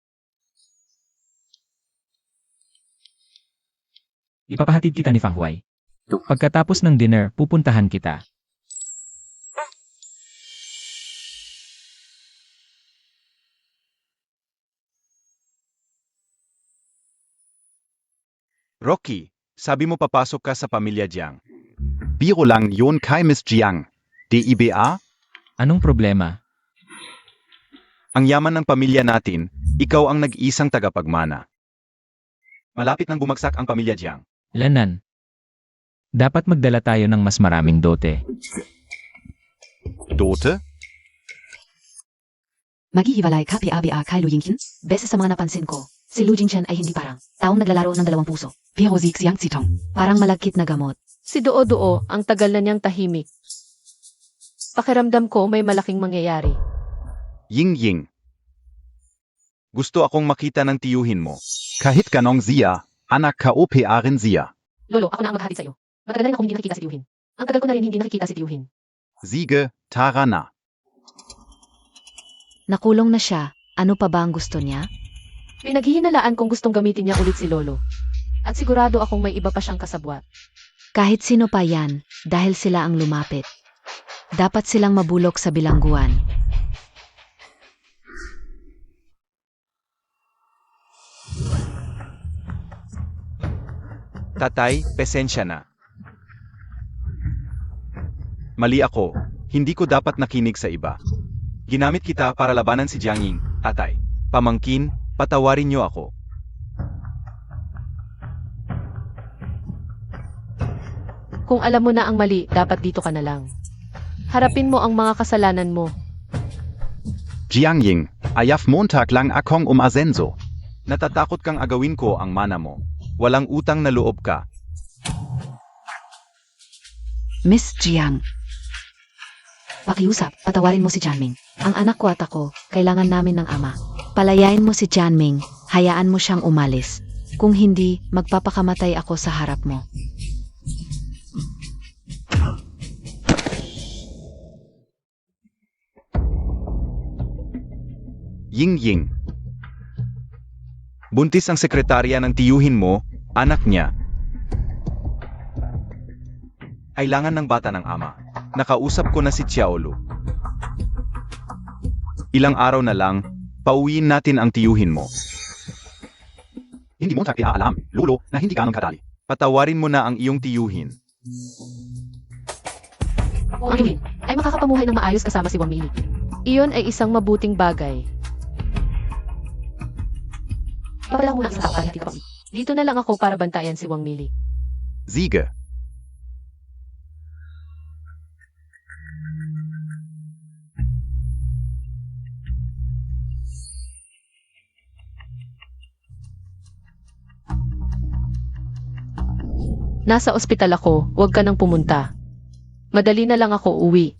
Speaker 4: Ipapahatid kita ni Fang Huai. Pagkatapos ng dinner, pupuntahan kita.
Speaker 1: Rocky, sabi mo papasok ka sa pamilya Jiang. Biro lang yun kay Miss Jiang. DIBA?
Speaker 4: Anong problema?
Speaker 1: Ang yaman ng pamilya natin, ikaw ang nag-isang tagapagmana. Malapit nang bumagsak ang pamilya Jiang.
Speaker 4: Lanan. Dapat magdala tayo ng mas maraming dote.
Speaker 1: Dote?
Speaker 5: Maghihiwalay ka PABA kay Lu Yingchen?
Speaker 3: Beses sa mga napansin ko, si Lu Jingchen ay hindi parang taong naglalaro ng dalawang puso.
Speaker 5: Pero Zik Xiang Zitong.
Speaker 3: Parang malagkit na gamot.
Speaker 2: Si Doo-Doo, ang tagal na niyang tahimik. Pakiramdam ko may malaking mangyayari.
Speaker 1: Ying Ying. Gusto akong makita ng tiyuhin mo. Kahit kanong Zia, anak ka o rin Zia.
Speaker 2: Lolo, ako na ang maghahatid sa'yo. Matagal na rin ako hindi nakikita si Tiyuhin. Ang tagal ko na rin hindi nakikita si Tiyuhin.
Speaker 1: Sige, tara na.
Speaker 3: Nakulong na siya. Ano pa ba ang gusto niya?
Speaker 2: Pinaghihinalaan kung gustong gamitin niya ulit si Lolo. At sigurado akong may iba pa siyang kasabwat.
Speaker 3: Kahit sino pa yan, dahil sila ang lumapit. Dapat silang mabulok sa bilangguan.
Speaker 1: Tatay, pesensya na. Mali ako. Hindi ko dapat nakinig sa iba. Ginamit kita para labanan si Jiang Ying, tatay. Pamangkin, patawarin niyo ako.
Speaker 2: Kung alam mo na ang mali, dapat dito ka na lang. Harapin mo ang mga kasalanan mo.
Speaker 1: Jiang Ying, ayaf Montag lang akong umasenso. Natatakot kang agawin ko ang mana mo. Walang utang na loob ka.
Speaker 5: Miss Jiang.
Speaker 3: Pakiusap, patawarin mo si Jianming. Ang anak ko at ako, kailangan namin ng ama. Palayain mo si Jianming, hayaan mo siyang umalis. Kung hindi, magpapakamatay ako sa harap mo.
Speaker 1: Ying Ying. Buntis ang sekretarya ng tiyuhin mo, anak niya. Kailangan ng bata ng ama. Nakausap ko na si Xiaolu. Ilang araw na lang, pauwiin natin ang tiyuhin mo. Hindi mo tayo alam, Lolo, na hindi ganong katali. Patawarin mo na ang iyong tiyuhin.
Speaker 2: Ang Ying ay makakapamuhay ng maayos kasama si Wang Mili. Iyon ay isang mabuting bagay. Papala ko muna ang isang tao para dito. Dito na lang ako para bantayan si Wang Mili.
Speaker 1: Siege.
Speaker 2: Nasa ospital ako, huwag ka nang pumunta. Madali na lang ako uwi.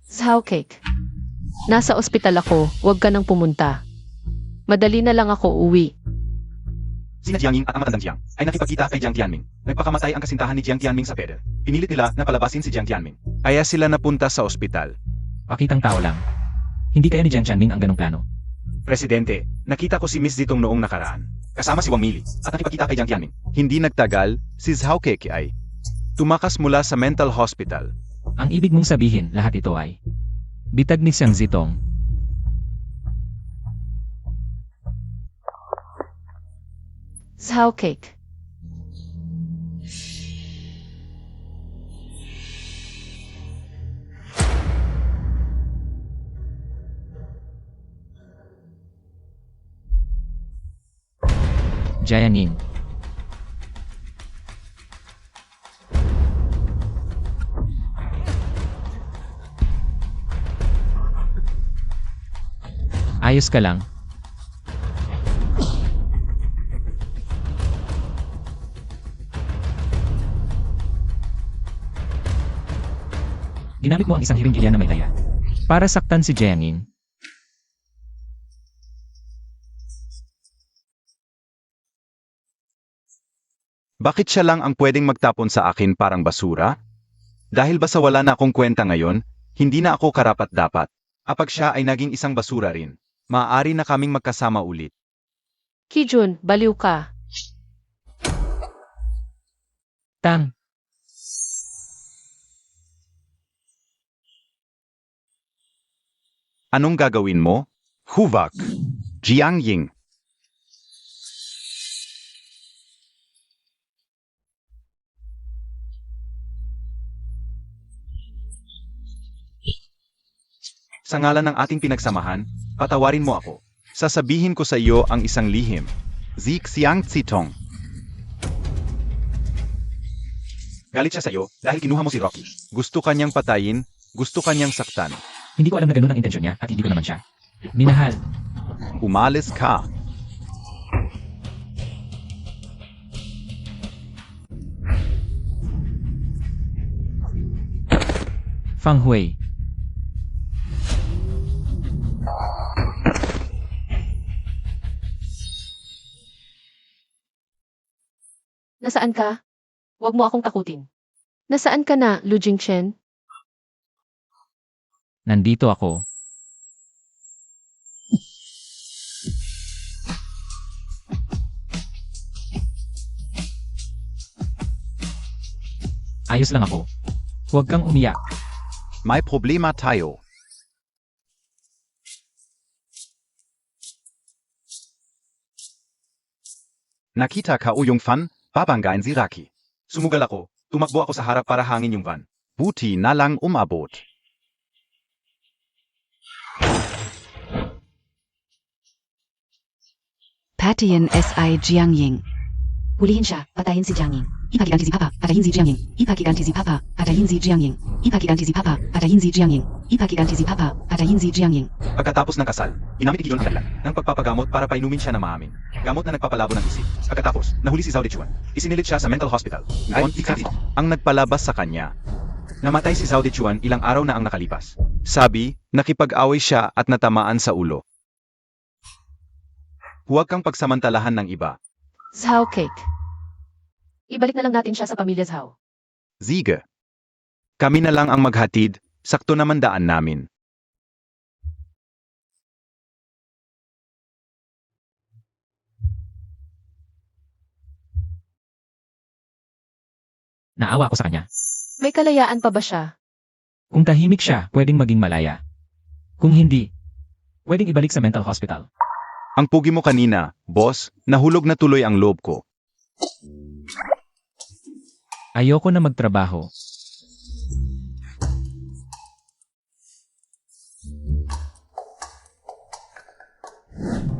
Speaker 2: Sao cake. Nasa ospital ako, huwag ka nang pumunta. Madali na lang ako uwi.
Speaker 1: Sina Jiang Ying at ang matandang Jiang ay nakipagkita kay Jiang Tianming. Nagpakamatay ang kasintahan ni Jiang Tianming sa peder. Pinilit nila na palabasin si Jiang Tianming. Kaya sila napunta sa ospital.
Speaker 4: Pakitang tao lang. Hindi kaya ni Jiang Tianming ang ganong plano.
Speaker 1: Presidente, nakita ko si Miss Zitong noong nakaraan. Kasama si Wang Mili at nakipagkita kay Jiang Tianming. Hindi nagtagal, si Zhao Keke ay tumakas mula sa mental hospital.
Speaker 4: Ang ibig mong sabihin, lahat ito ay bitag ni Xiang Zitong.
Speaker 2: Sao cake.
Speaker 4: Jiang Ying. Ayos ka lang. Ginamit mo ang isang hiring gilyan na may daya. Para saktan si Jiang Ying.
Speaker 1: Bakit siya lang ang pwedeng magtapon sa akin parang basura? Dahil ba sa wala na akong kwenta ngayon, hindi na ako karapat-dapat. Kapag siya ay naging isang basura rin, maaari na kaming magkasama ulit.
Speaker 2: Kijun, baliw ka.
Speaker 4: Tang.
Speaker 1: Anong gagawin mo? Huvak. Jiang Ying. Sa ngalan ng ating pinagsamahan, patawarin mo ako. Sasabihin ko sa iyo ang isang lihim. Zik Xiang Zitong. Galit siya sa iyo dahil kinuha mo si Rocky. Gusto kanyang patayin, gusto kanyang saktan.
Speaker 4: Hindi ko alam na ganun ang intensyon niya at hindi ko naman siya. Minahal.
Speaker 1: Umalis ka.
Speaker 4: Fang Hui.
Speaker 2: Nasaan ka? Huwag mo akong takutin. Nasaan ka na, Lu Jingchen?
Speaker 4: Nandito ako. Ayos lang ako. Huwag kang umiyak.
Speaker 1: May problema tayo. Nakita ka o yung fan? Papanggain si Rocky. Sumugal ako, tumakbo ako sa harap para hangin yung van. Buti na lang umabot.
Speaker 5: Patian SI Jiangying.
Speaker 3: Hulihin siya, patayin si Jiang Ying.
Speaker 5: Ipakiganti si Papa, patayin si Jiangying. Ipakiganti si Papa, patayin si Jiangying. Ipakiganti si Papa, patayin si Jiangying. Ipakiganti si Papa, patayin si Jiangying.
Speaker 1: Pagkatapos ng kasal, ginamit ni Gideon ang dahilan ng pagpapagamot para painumin siya ng maamin. Gamot na nagpapalabo ng isip. Pagkatapos, nahuli si Zhao Dechuan. Isinilit siya sa mental hospital. Ngayon, ang nagpalabas sa kanya. Namatay si Zhao Dechuan ilang araw na ang nakalipas. Sabi, nakipag-away siya at natamaan sa ulo. Huwag kang pagsamantalahan ng iba.
Speaker 2: Zhao Cake. Ibalik na lang natin siya sa pamilya Zhao.
Speaker 1: Sige. Kami na lang ang maghatid, sakto naman daan namin.
Speaker 4: Naawa ko sa kanya.
Speaker 2: May kalayaan pa ba siya?
Speaker 4: Kung tahimik siya, pwedeng maging malaya. Kung hindi, pwedeng ibalik sa mental hospital.
Speaker 1: Ang pugi mo kanina, boss, nahulog na tuloy ang loob ko.
Speaker 4: Ayoko na magtrabaho.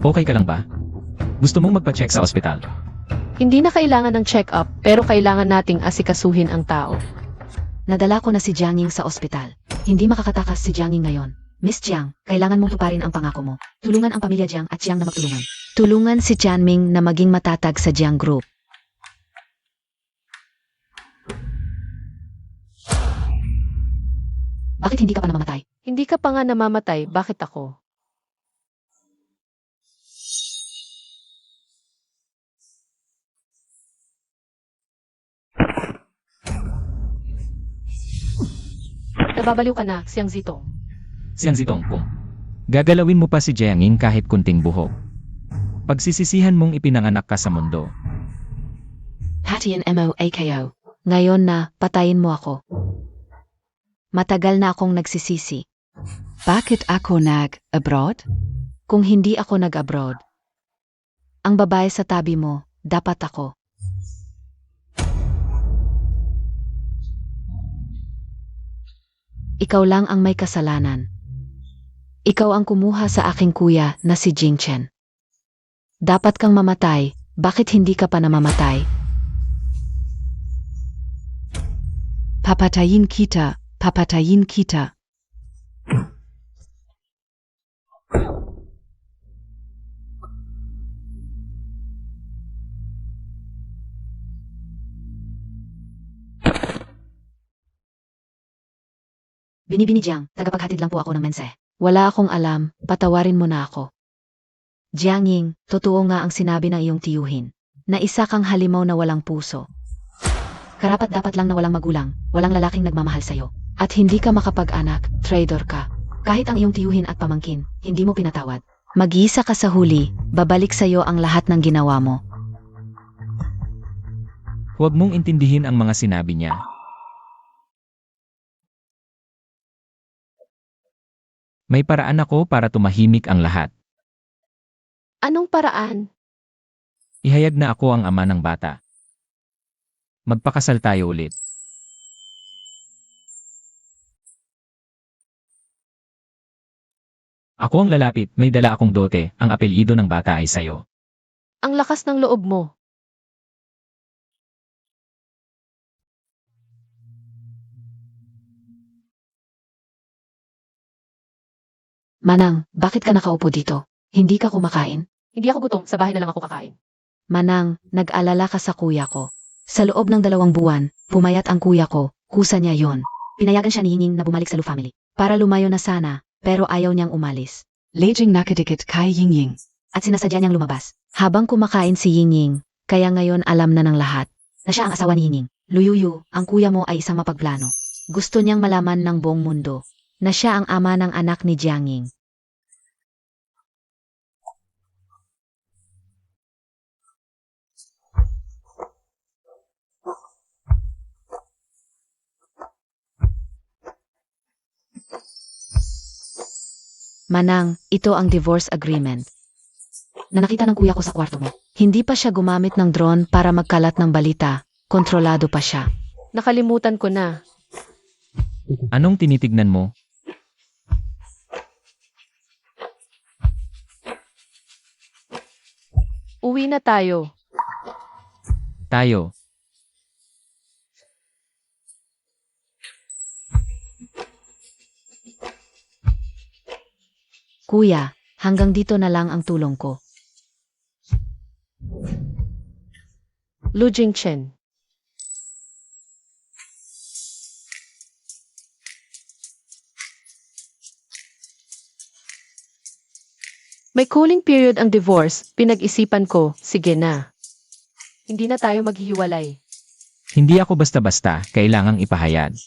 Speaker 4: Okay ka lang ba? Gusto mong magpa-check sa ospital?
Speaker 2: Hindi na kailangan ng check-up, pero kailangan nating asikasuhin ang tao.
Speaker 3: Nadala ko na si Jiang Ying sa ospital. Hindi makakatakas si Jiang Ying ngayon. Miss Jiang, kailangan mong tuparin ang pangako mo. Tulungan ang pamilya Jiang at Jiang na magtulungan. Tulungan si Jianming na maging matatag sa Jiang Group. Bakit hindi ka pa namamatay?
Speaker 2: Hindi ka pa nga namamatay, bakit ako? Nababaliw ka na, Siang Zitong.
Speaker 4: Siyang Zitong kung gagalawin mo pa si Jianging kahit kunting buhok. Pagsisisihan mong ipinanganak ka sa mundo.
Speaker 3: Patian MOAKO. Ngayon na, patayin mo ako. Matagal na akong nagsisisi.
Speaker 5: Bakit ako nag-abroad?
Speaker 3: Kung hindi ako nag-abroad, ang babae sa tabi mo, dapat ako. Ikaw lang ang may kasalanan. Ikaw ang kumuha sa aking kuya na si Jing Chen. Dapat kang mamatay, bakit hindi ka pa namamatay?
Speaker 5: Papatayin kita, papatayin kita.
Speaker 3: Binibini Jiang, tagapaghatid lang po ako ng mensahe. Wala akong alam, patawarin mo na ako. Jiang Ying, totoo nga ang sinabi ng iyong tiyuhin, na isa kang halimaw na walang puso. Karapat dapat lang na walang magulang, walang lalaking nagmamahal sa'yo. At hindi ka makapag-anak, traitor ka. Kahit ang iyong tiyuhin at pamangkin, hindi mo pinatawad. Mag-iisa ka sa huli, babalik sa'yo ang lahat ng ginawa mo.
Speaker 4: Huwag mong intindihin ang mga sinabi niya. May paraan ako para tumahimik ang lahat.
Speaker 2: Anong paraan?
Speaker 4: Ihayag na ako ang ama ng bata. Magpakasal tayo ulit. Ako ang lalapit, may dala akong dote, ang apelyido ng bata ay sayo.
Speaker 2: Ang lakas ng loob mo.
Speaker 3: Manang, bakit ka nakaupo dito? Hindi ka kumakain?
Speaker 2: Hindi ako gutom, sa bahay na lang ako kakain.
Speaker 3: Manang, nag-alala ka sa kuya ko. Sa loob ng 2 buwan, pumayat ang kuya ko, kusa niya yon. Pinayagan siya ni Yinging na bumalik sa Lu family. Para lumayo na sana, pero ayaw niyang umalis.
Speaker 5: Lejing nakadikit kay Yingying.
Speaker 3: At sinasadya niyang lumabas. Habang kumakain si Yinging, kaya ngayon alam na ng lahat, na siya ang asawa ni Yinging. Luyuyu, ang kuya mo ay isang mapagplano. Gusto niyang malaman ng buong mundo, na siya ang ama ng anak ni Jianging. Manang, ito ang divorce agreement. Na nakita ng kuya ko sa kwarto mo. Hindi pa siya gumamit ng drone para magkalat ng balita. Kontrolado pa siya.
Speaker 2: Nakalimutan ko na.
Speaker 4: Anong tinitignan mo?
Speaker 2: Uwi na tayo.
Speaker 4: Tayo.
Speaker 3: Kuya, hanggang dito na lang ang tulong ko.
Speaker 2: Lu Jingchen. May cooling period ang divorce, pinag-isipan ko, sige na. Hindi na tayo maghihiwalay.
Speaker 4: Hindi ako basta-basta, kailangang ipahayag.